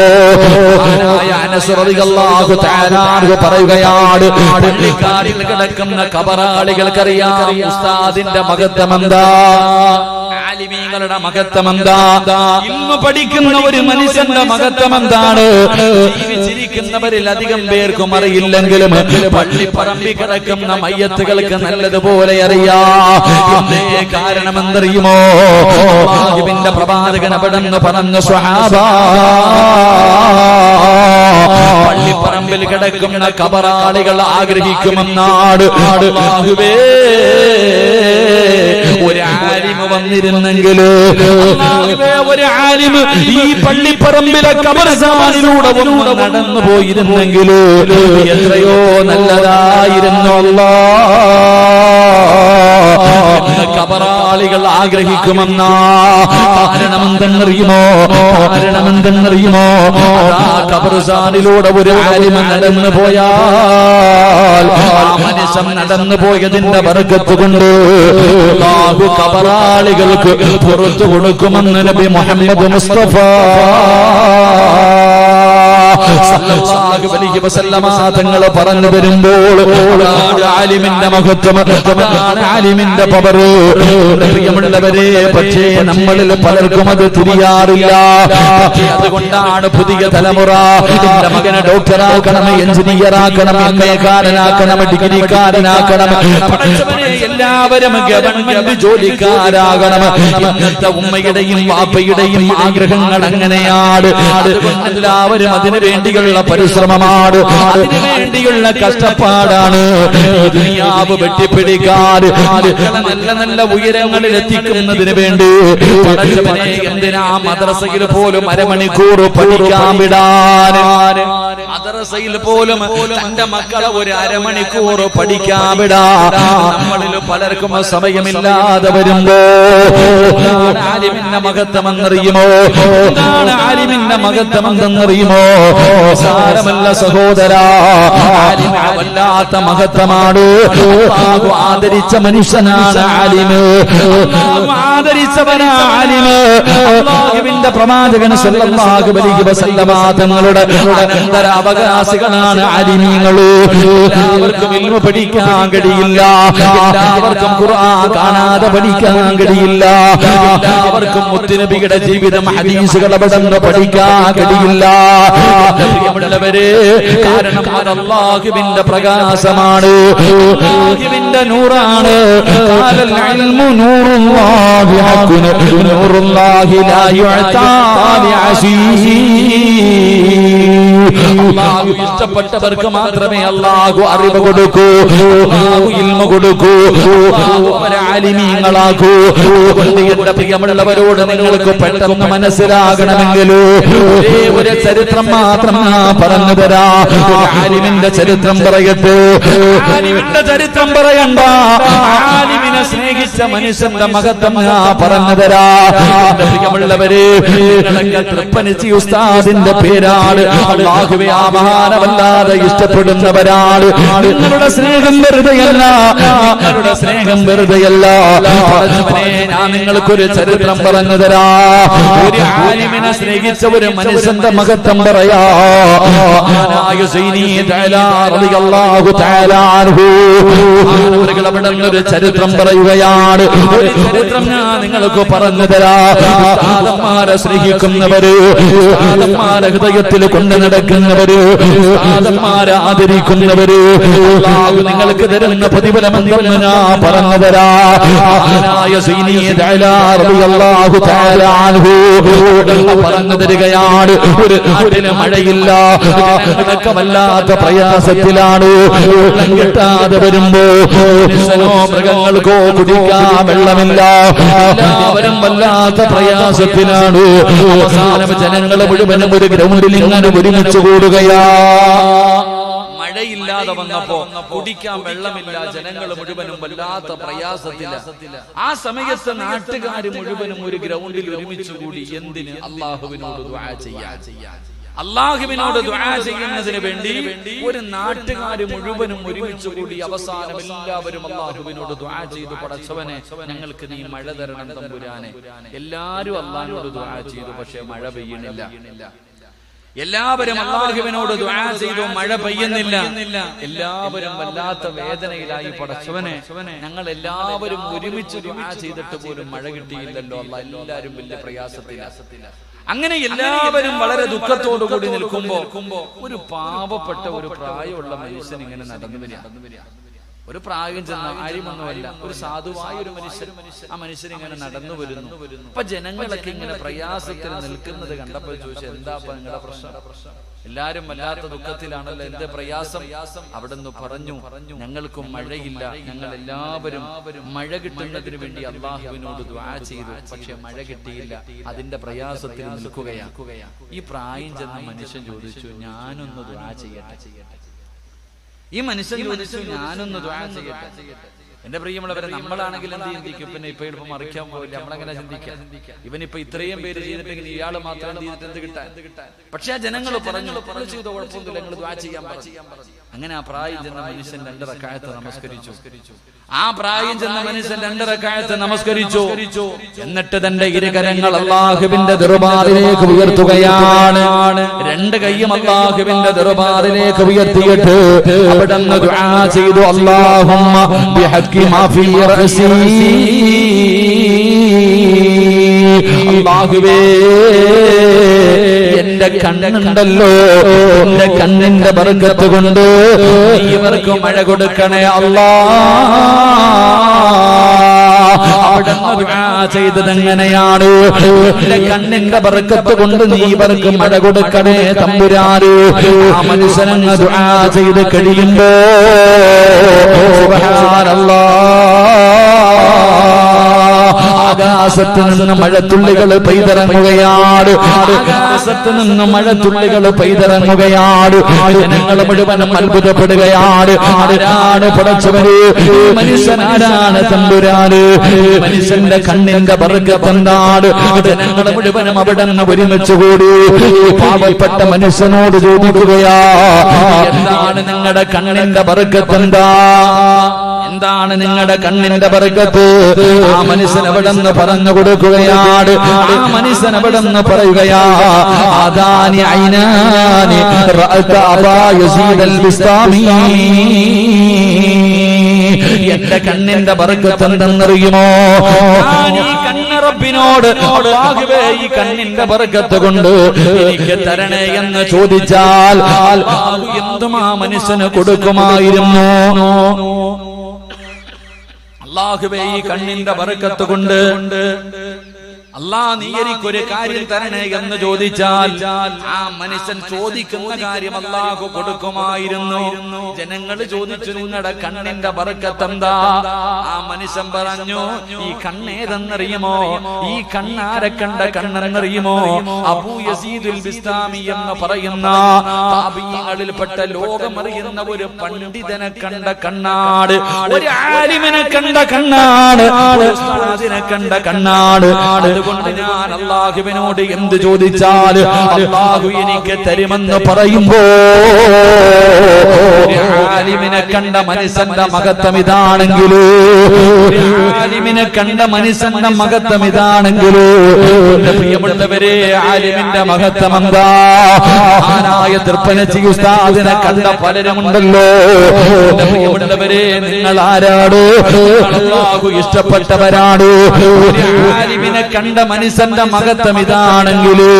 അനസ് റളിയല്ലാഹു തആല പറയുകയാണ്, പള്ളിക്കാരിൽ കിടക്കുന്ന ഖബറാളികൾക്കറിയാം ഉസ്താദിന്റെ മഹത്വം എന്താ, ആലിമീങ്ങളുടെ മഹത്വം എന്താ, ഇൽമു പഠിക്കുന്ന ഒരു മനുഷ്യന്റെ മഹത്വം എന്താണ്. ജീവിച്ചിരിക്കുന്നവരിൽ അധികം പേർക്കും അറിയില്ലെങ്കിലും പള്ളിപ്പറമ്പിൽ കിടക്കുന്ന മയ്യത്തുകൾക്ക് നല്ലതുപോലെ അറിയാം. കാരണം എന്തറിയുമോ? അല്ലാഹുവിന്റെ പ്രവാചകൻ അവിടെന്ന് പറഞ്ഞു, സ്വഹാബാ, പള്ളിപ്പറമ്പിൽ കിടക്കുന്ന ഖബറാളികൾ ആഗ്രഹിക്കുമെന്നാണ്. അല്ലാഹുവേ, ഒരു ആലിമ് വന്നിരുന്നെങ്കിൽ, ഒരു ആലിമ് ഈ പള്ളിപ്പറമ്പിലെ ഖബർസ്ഥാനിലൂടെ നടന്നു പോയിരുന്നെങ്കിൽ എത്രയോ നല്ലതായിരുന്നു. ഖബറാളികൾ ആഗ്രഹിക്കുമെന്നാ. കാരണമെന്തെന്നറിയുമോ? ഖബർസ്ഥാനിലൂടെ ഒരു ആലിമ നടന്നു പോയാൽ ആ മനുഷ്യൻ നടന്നു പോയതിന്റെ ബർക്കത്ത് കൊണ്ട് അല്ലാഹു ഖബറാളികൾക്ക് പുറത്തു കൊടുക്കുമെന്ന് നബി മുഹമ്മദ് മുസ്തഫ സല്ലല്ലാഹു അലൈഹി വസല്ലമ തങ്ങൾ പറഞ്ഞു വരുമ്പോൾ ആലിമിന്റെ മഹത്വം, ആലിമിന്റെ പവർ. പ്രിയമുള്ളവരെ, പക്ഷേ നമ്മളിൽ പലർക്കും അത് തിരിയാറില്ല. അതുകൊണ്ടാണ് പുതിയ തലമുറ എന്റെ മകനെ ഡോക്ടറാക്കണം, എഞ്ചിനീയറാക്കണം, എംഎക്കാരനാക്കണം, ഡിഗ്രിക്കാരനാക്കണം, എല്ലാവരും ഗവൺമെന്റ് ജോലിക്കാരാകണം. ഇന്നത്തെ ഉമ്മയുടെയും വാപ്പയുടെയും ആഗ്രഹങ്ങൾ അങ്ങനെയാണ്. അതുകൊണ്ട് എല്ലാവരും അതിനു വേണ്ടിയുള്ള പരിശ്രമമാണ്, അതിനു വേണ്ടിയുള്ള കഷ്ടപ്പാടാണ്. ദുനിയാവ് വെട്ടിപ്പിടിക്കാൻ, നല്ല നല്ല ഉയരങ്ങളിൽ എത്തിക്കുന്നതിന് വേണ്ടി പടച്ചവനെ എന്തിനാ മദ്രസയിൽ പോലും അരമണിക്കൂർ പഠിക്കാൻ വിടാൻ, മദ്രസയിൽ പോലും തന്റെ മക്കളെ ഒരു അരമണിക്കൂർ പഠിക്കാൻ വിടാൻ നമ്മളിൽ പലർക്കും സമയമില്ലാതെ വരുമ്പോ ആലിമിന്റെ മഹത്വം എന്നറിയുമോ? എന്താണ് ആലിമിന്റെ മഹത്വം എന്തെന്നറിയുമോ? സാരമല്ല സഹോദരാ, ആലിമ വല്ലാത്ത മഹത്വമാണ്. അല്ലാഹു ആദരിച്ച മനുഷ്യനാണ് ആലിമ്, അല്ലാഹു ആദരിച്ചവനാ ആലിമ്. അല്ലാഹുവിന്റെ പ്രവാചകൻ സല്ലല്ലാഹു അലൈഹി വസല്ലമ തങ്ങളുടെ അനന്തര അവകാശികളാണ് ആലിമീങ്ങൾ. എല്ലാവർക്കും ഇൽമു പഠിക്കാൻ കഴിയില്ല, എല്ലാവർക്കും ഖുർആൻ കാണാതെ പഠിക്കാൻ കഴിയില്ല, എല്ലാവർക്കും മുത്തുനബിയുടെ ജീവിതം ഹദീസുകൾ അവിടുന്ന് പഠിക്കാൻ കഴിയില്ല. പ്രിയമുള്ളവരെ, കാരണം അത് അല്ലാഹുവിന്റെ പ്രകാശമാണ്, അല്ലാഹുവിന്റെ നൂറാണ്. ഖാലൽ ഇൽമു നൂറുല്ലാഹി ഹഖുൻ നൂറുല്ലാഹി ലാ യുഅതാ ലിഅസീ. അല്ലാഹു ഇഷ്ടപ്പെട്ടവർക്ക് മാത്രമേ അല്ലാഹു അറിവ് കൊടുക്കൂ, അല്ലാഹു ഇൽമു കൊടുക്കൂ, അല്ലാഹു അവരെ ആലിമീങ്ങളാക്കൂ. എന്റെ പ്രിയമുള്ളവരോട് നിങ്ങൾക്ക് പെട്ടെന്ന് മനസ്സിലാകണമെങ്കിൽ ഒരേ ഒരു ചരിത്രം മാത്രം ഞാൻ പറഞ്ഞു തരാ. ആലിമിന്റെ ചരിത്രം പറയട്ടെ. ആലിമിന്റെ ചരിത്രം പറയണ്ട, ആലിമിനെ സ്നേഹിച്ച മനുഷ്യന്റെ മഹത്വം ഞാൻ പറഞ്ഞു തരാ. എന്റെ പ്രിയമുള്ളവരെ, തൃപ്പനിച്ചി ഉസ്താദിന്റെ പേരാണ്. അല്ലാഹുവേ, ആ മഹാനവല്ലാതെ ഇഷ്ടപ്പെടുന്നവരാണ്. നിങ്ങളുടെ സ്നേഹം വെറുതെയല്ല, നിങ്ങളുടെ സ്നേഹം വെറുതെയല്ല. ഞാൻ നിങ്ങൾക്കൊരു ചരിത്രം പറഞ്ഞു തരാ. ഒരു ആലിമിനെ സ്നേഹിച്ച ഒരു മനുഷ്യന്റെ മഹത്വം പറയാ. ഒരു ചരിത്രം പറയുകയാണ്. ഒരു ചരിത്രം ഞാൻ നിങ്ങൾക്ക് പറഞ്ഞു തരാ. ഉസ്താദന്മാരെ സ്നേഹിക്കുന്നവര്, ഉസ്താദന്മാരെ ഹൃദയത്തിൽ കൊണ്ടു നടക്കുന്നവര്, ഉസ്താദന്മാരെ ആദരിക്കുന്നവര്, അല്ലാഹു നിങ്ങൾക്ക് തരുന്ന പ്രതിഫലമെന്ന് ഞാൻ പറഞ്ഞു തരാ. പറഞ്ഞു തരികയാണ്. ഒരു നാട്ടിന് മഴയില്ല, വല്ലാത്ത പ്രയാസത്തിലാണ്. വെള്ളം കിട്ടാതെ വരുമ്പോ മനുഷ്യനോ മൃഗങ്ങൾക്കോ കുടിക്കാൻ വെള്ളമില്ല. എല്ലാവരും വല്ലാത്ത പ്രയാസത്തിലാണ്. അവസാനം ജനങ്ങൾ മുഴുവനും ഒരു ഗ്രൗണ്ടിൽ ഇങ്ങനെ ഒരുമിച്ച് കൂടുകയാ. മഴയില്ലാതെ വന്നപ്പോ കുടിക്കാൻ വെള്ളമില്ല, ജനങ്ങൾ മുഴുവനും വല്ലാത്ത പ്രയാസത്തില. ആ സമയത്ത് നാട്ടുകാർ മുഴുവനും ഒരു ഗ്രൗണ്ടിൽ ഒരുമിച്ച് കൂടി. എന്തിന്? അല്ലാഹുവിനോട് ദുആ ചെയ്യാൻ. അല്ലാഹുവിനോട് ദുആ ചെയ്യുന്നതിന് വേണ്ടി ഒരു നാട്ടുകാർ മുഴുവനും ഒരുമിച്ച് കൂടി. അവസാനം എല്ലാവരും അല്ലാഹുവിനോട് ദുആ ചെയ്തു, പടച്ചവനെ ഞങ്ങൾക്ക് നീ മഴ തരണം തമ്പുരാനെ. എല്ലാവരും അല്ലാഹുവിനോട് ദുആ ചെയ്തു, പക്ഷേ മഴ പെയ്യണില്ല. എല്ലാവരും അല്ലാഹുവിനോട് ദുആ ചെയ്തു, മഴ പെയ്യുന്നില്ല. എല്ലാവരും വല്ലാത്ത വേദനയിലായി. പടച്ചവനെ, ഞങ്ങൾ എല്ലാവരും ഒരുമിച്ച് ദുആ ചെയ്തിട്ട് പോലും മഴ കിട്ടിയില്ലല്ലോ അല്ലാഹ്. എല്ലാവരും വലിയ പ്രയാസത്തില. അങ്ങനെ എല്ലാവരും വളരെ ദുഃഖത്തോടു കൂടി നിൽക്കുമ്പോ ഒരു പാവപ്പെട്ട ഒരു പ്രായമുള്ള മനുഷ്യൻ ഇങ്ങനെ നടന്നു വരിക. ഒരു പ്രായം ചെന്ന ആരുമൊന്നുമല്ല, ഒരു സാധുവായ ഒരു മനുഷ്യൻ. ആ മനുഷ്യൻ ഇങ്ങനെ നടന്നു വരുന്നു. അപ്പൊ ജനങ്ങളൊക്കെ ഇങ്ങനെ പ്രയാസത്തിൽ നിൽക്കുന്നത് കണ്ടപ്പോൾ ചോദിച്ചു, എന്താ നിങ്ങളുടെ പ്രശ്നം? എല്ലാരും വല്ലാത്ത ദുഃഖത്തിലാണല്ലോ, എന്റെ പ്രയാസം? അവിടുന്ന് പറഞ്ഞു, ഞങ്ങൾക്കും മഴയില്ല, ഞങ്ങൾ എല്ലാവരും മഴ കിട്ടുന്നതിന് വേണ്ടി അല്ലാഹുവിനോട് ദുആ ചെയ്തു, പക്ഷെ മഴ കിട്ടിയില്ല, അതിന്റെ പ്രയാസത്തിൽ നിൽക്കുകയാണ്. ഈ പ്രായം ചെന്ന മനുഷ്യൻ ചോദിച്ചു, ഞാനൊന്ന് ദുആ ചെയ്യട്ടെ. ഈ മനുഷ്യൻ ചോദിച്ചു, ഞാനൊന്ന് ദുആ ചെയ്യട്ടെ. എന്റെ പ്രിയമുള്ളവരെ, നമ്മളാണെങ്കിൽ എന്ത് ചിന്തിക്കും? പിന്നെ ഇപ്പൊ എളുപ്പം മറിക്കാൻ പോയില്ല, നമ്മളെങ്ങനെ ചിന്തിക്കാം? ഇവനിപ്പോ ഇത്രയും പേര് ചെയ്തിട്ടെങ്കിൽ ഇയാള് മാത്രം ചെയ്തിട്ട് എന്ത് കിട്ടാൻ? പക്ഷെ ആ ജനങ്ങൾ പറഞ്ഞു, ചെയ്തോ കുഴപ്പമൊന്നുമില്ല, നിങ്ങൾ ദുആ ചെയ്യാൻ പറഞ്ഞു. അങ്ങനെ ആ പ്രായം ചെന്ന മനുഷ്യൻ 2 റക്അത്ത് നമസ്കരിച്ചു. ആ പ്രായം ചെന്ന മനുഷ്യൻ 2 റക്അത്ത് നമസ്കരിച്ചു. എന്നിട്ട് തന്റെ ഇരുകരങ്ങൾ അല്ലാഹുവിന്റെ ദർബാറിലേക്ക് ഉയർത്തുകയാണ്. 2 കൈയും അല്ലാഹുവിന്റെ ദർബാറിലേക്ക് ഉയർത്തിയിട്ട് അവിടുന്ന് ദുആ ചെയ്തു, അല്ലാഹുമ്മ ബിഹഖി മാ ഫീ റഅസി. അല്ലാഹുവേ, എന്റെ കണ്ണുണ്ടല്ലോ, എന്റെ കണ്ണിന്റെ ബർക്കത്ത് കൊണ്ട് നീ ഇവർക്ക് മഴ കൊടുക്കണേ അല്ലാഹ്. അവിടുന്ന് ദുആ ചെയ്തത് എങ്ങനെയാണ്? എന്റെ കണ്ണിന്റെ ബർക്കത്ത് കൊണ്ട് നീ ഇവർക്ക് മഴ കൊടുക്കണേ തമ്പുരാന്. ആ മനുഷ്യനങ്ങ് ദുആ ചെയ്ത് കഴിയുമ്പോ സുബ്ഹാനല്ലാഹ്, ആ ആകാശത്ത് നിന്ന് മഴത്തുള്ളികൾ പെയ്തിറങ്ങുകയാണ്. ആകാശത്ത് നിന്ന് മഴത്തുള്ളികൾ പെയ്തിറങ്ങുകയാണ്. ജനങ്ങൾ മുഴുവനും അത്ഭുതപ്പെടുകയാണ്. ആരാണ് പടച്ചവന്? മനുഷ്യനാരാണ് തമ്പുരാന്? മനുഷ്യന്റെ കണ്ണിന്റെ ബർക്കത്ത് എന്താണ്? ജനങ്ങൾ മുഴുവനും അവിടെ നിന്ന് ഒരുമിച്ച് കൂടി പാവപ്പെട്ട മനുഷ്യനോട് ചോദിക്കുകയാ, എന്താണ് നിങ്ങളുടെ കണ്ണിന്റെ ബർക്കത്ത്? എന്താണ് നിങ്ങളുടെ കണ്ണിന്റെ ബർക്കത്ത്? ആ മനുഷ്യൻ അവിടെ നിന്ന് പറഞ്ഞു കൊടുക്കുകയാണ്. ആ മനുഷ്യൻ അവിടെ നിന്ന് പറയുകയാ, ആദാനി ഐനാനി റഅത അബാ യസീദ് അൽ ബിസ്താമി. എന്റെ കണ്ണിന്റെ ബർക്കത്ത് എന്തെന്നറിയുമോ? ഞാൻ ഈ കണ്ണ് റബ്ബിനോട് അല്ലാഹുവേ ഈ കണ്ണിന്റെ ബർക്കത്ത് കൊണ്ട് എനിക്ക് തരണേ എന്ന് ചോദിച്ചാൽ എന്തും ആ മനുഷ്യന് കൊടുക്കുമായിരുന്നു. അല്ലാഹുവേ ഈ കണ്ണിന്റെ ബർക്കത്ത് കൊണ്ട് അല്ലാഹ് നീ എനിക്കൊരു കാര്യം തരണേ എന്ന് ചോദിച്ചാൽ ആ മനുഷ്യൻ ചോദിക്കുന്ന കാര്യം അല്ലാഹു കൊടുക്കുമായിരുന്നു. ജനങ്ങൾ ചോദിച്ചു, നിങ്ങളുടെ കണ്ണിന്റെ ബർക്കത്ത് എന്താ? ആ മനുഷ്യൻ പറഞ്ഞു, ഈ കണ്ണേതെന്നറിയുമോ? ഈ കണ്ണാരെ കണ്ട കണ്ണെന്നറിയുമോ? അബൂ യസീദുൽ ബിസ്താമി എന്ന് പറയുന്ന താബിഈങ്ങളിൽപ്പെട്ട ലോകമറിയുന്ന ഒരു പണ്ഡിതനെ കണ്ട കണ്ണാട്, ഒരു ആലിമിനെ കണ്ട കണ്ണാട്, ഒരു ഉസ്താദിനെ കണ്ട കണ്ണാട്. അതുകൊണ്ട് ഞാൻ അല്ലാഹുവിനോട് എന്ത് ചോദിച്ചാൽ അല്ലാഹു എനിക്ക് തരുമെന്ന് പറയുമ്പോ ആലിമിനെ കണ്ട മനുഷ്യന്റെ മഹത്വം ഇതാണെങ്കിലോ, ആലിമിനെ കണ്ട മനുഷ്യന്റെ മഹത്വം ഇതാണെങ്കിലോ, പ്രിയപ്പെട്ടവരെ ആലിമിന്റെ മഹത്വം എന്താ? മഹാനായ തൃപ്പനച്ചി ഉസ്താദിനെ കണ്ട പലരുമുണ്ടല്ലോ. പ്രിയപ്പെട്ടവരെ നിങ്ങൾ ആരാണ്? അല്ലാഹു ഇഷ്ടപ്പെട്ടവരാണ്. ആലിമിനെ കണ്ട മനുഷ്യന്റെ മഹത്വം ഇതാണെങ്കിലോ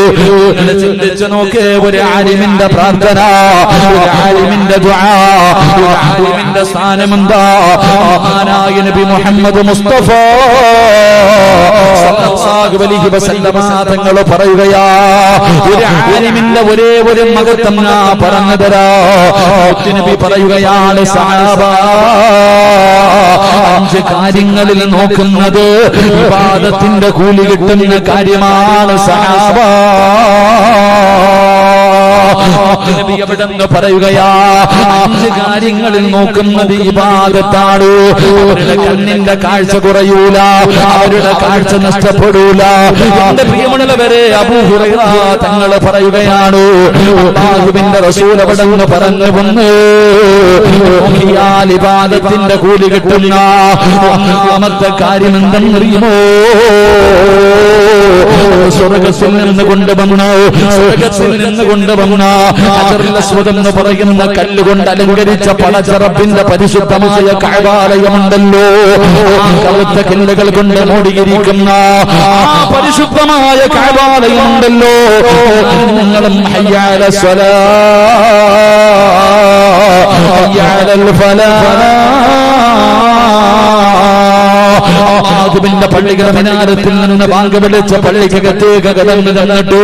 ചിന്തിച്ചു നോക്ക്. ഒരു ആലിമിന്റെ പ്രാർത്ഥന, ഒരു ആലിമിന്റെ ദുആ, ഒരു ആലിമിന്റെ സ്ഥാനം എന്താ? മഹാനായ നബി മുഹമ്മദ് മുസ്തഫ സല്ലല്ലാഹു അലൈഹി വസല്ലമ തങ്ങൾ പറയുകയാ, ഒരു ആലിമിന്റെ ഒരേ ഒരു മഹത്വം ഞാൻ പറഞ്ഞു തരാ. നബി പറയുകയാണ്, സഹാബ 5 കാര്യങ്ങളിൽ നോക്കുന്നത് ഇബാദത്തിന്റെ കൂലി കിട്ടുന്ന കാര്യമാണ് സഹാബ. നബി എവിടെന്ന് പറയുകയാ, 5 കാര്യങ്ങളിൽ നോക്കുന്നത് ഇബാദത്താണ്. അവരുടെ കണ്ണിന്റെ കാഴ്ച കുറയൂല, അവരുടെ കാഴ്ച നഷ്ടപ്പെടൂല. എന്റെ പ്രിയമുള്ളവരെ, അബൂ ഹുറൈറ തങ്ങൾ പറയുകയാണ്, അല്ലാഹുവിന്റെ റസൂൽ എവിടെന്ന് പറഞ്ഞു വന്ന് ഇബാദത്തിന്റെ കൂലി കിട്ടുന്ന ഒന്നാമത്തെ കാര്യം എന്തെന്നറിയുമോ? സ്വർഗത്തിൽ നിന്ന് കൊണ്ടുവന്ന ഹജറുൽ അസ്വദ് എന്ന് പറയുന്ന കല്ലുകൊണ്ട് അലങ്കരിച്ച പടച്ച റബ്ബിന്റെ പരിശുദ്ധമായ കഅബാലയമുണ്ടല്ലോ. കറുത്ത കല്ലുകൾ കൊണ്ട് മൂടിയിരിക്കുന്ന പരിശുദ്ധമായ കഅബാലയമുണ്ടല്ലോ. നിങ്ങളും ഹയ്യ അല സ്വലാ ഹയ്യ അലൽ ഫലാഹ് അല്ലാഹുവിന്റെ പള്ളിയുടെ മിനാരത്തിൽ നിന്ന് ബാങ്ക് വിളിച്ച പള്ളിക്കകത്തേക്ക് കടന്നു ചെന്നിട്ടു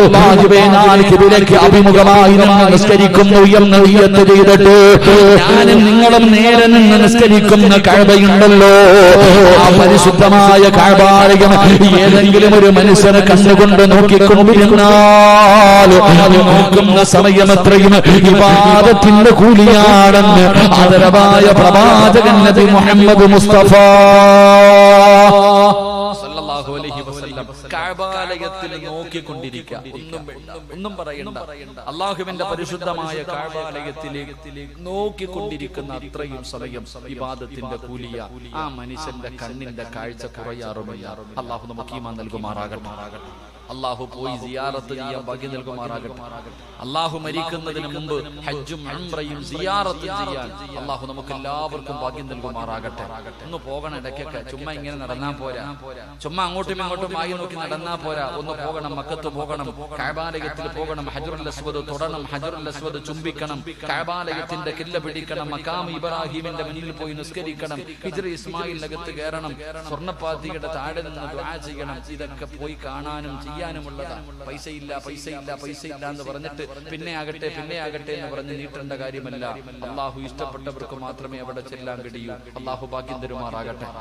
അല്ലാഹുവേ ഞാൻ ഖിബിലയ്ക്ക് അഭിമുഖമായി നിന്ന് നിസ്കരിക്കുന്നു എന്ന് നിയ്യത്ത് ചെയ്തിട്ട് ഞാനും നിങ്ങളും നേരെ നിന്ന് നിസ്കരിക്കുന്ന കഅബയുണ്ടല്ലോ, ആ പരിശുദ്ധമായ കഅബാലയം ഏതെങ്കിലും ഒരു മനുഷ്യനെ കണ്ണുകൊണ്ട് നോക്കിക്കൊണ്ടിരുന്നാൽ നോക്കുന്ന സമയം എത്രയും ഇബാദത്തിന്റെ കൂലിയാണെന്ന് ആദരവായ പ്രവാചകൻ നബി മുഹമ്മദ് മുസ്തഫ സല്ലല്ലാഹു അലൈഹി വസല്ലം കഅബാലയത്തിൽ നോക്കിക്കൊണ്ടിരിക്കുക. ഒന്നും പറയണ്ട. അല്ലാഹുവിന്റെ പരിശുദ്ധമായ കഅബാലയത്തിലേക്ക് നോക്കിക്കൊണ്ടിരിക്കുന്ന അത്രയും സമയം ഇബാദത്തിന്റെ കൂലിയ. ആ മനുഷ്യന്റെ കണ്ണിന്റെ കാഴ്ച കുറയാറുമില്ല. അല്ലാഹു നമുക്ക് ഈമാൻ നൽകുമാറാകട്ടെ. അല്ലാഹു പോയി സിയാറത്ത് ചെയ്യാൻ ഭാഗ്യം നൽകുമാറാകട്ടെ. അല്ലാഹു മരിക്കുന്നതിന് മുമ്പ് ഹജ്ജും ഉംറയും സിയാറത്തും ചെയ്യാൻ അല്ലാഹു നമുക്ക് എല്ലാവർക്കും ഭാഗ്യം നൽകുമാറാകട്ടെ. ഒന്ന് പോകണം ഇടയ്ക്കൊക്കെ. ചുമ്മാ ഇങ്ങനെ നടന്നാ പോരാ, ചുമ്മാ അങ്ങോട്ടും ഇങ്ങോട്ടും ആയി നോക്കി നടന്നാ പോരാ. ഒന്ന് പോകണം, മക്കത്ത് പോകണം, കഅബാലയത്തിൽ പോകണം, ഹജറുൽ അസ്വദ് തൊടണം, ഹജറുൽ അസ്വദ് ചുംബിക്കണം, കഅബാലയത്തിന്റെ കില്ല പിടിക്കണം, മഖാം ഇബ്രാഹിമിന്റെ മുന്നിൽ പോയി നിസ്കരിക്കണം, ഹിജ്റ ഇസ്മായിലിനകത്ത് കയറണം, സ്വർണ്ണപ്പാത്തിയുടെ താഴെ നിന്ന് ദുആ ചെയ്യണം. ഇതൊക്കെ പോയി കാണാനും ചെയ്യാനുമുള്ളതാണ്. പൈസയില്ല എന്ന് പറഞ്ഞിട്ട് പിന്നെ ആകട്ടെ എന്ന് പറഞ്ഞ് നീട്ടേണ്ട കാര്യമല്ല. അള്ളാഹു ഇഷ്ടപ്പെട്ടവർക്ക് മാത്രമേ അവിടെ ചെല്ലാൻ കഴിയൂ. അള്ളാഹു ഭാഗ്യം തരുമാറാകട്ടെ.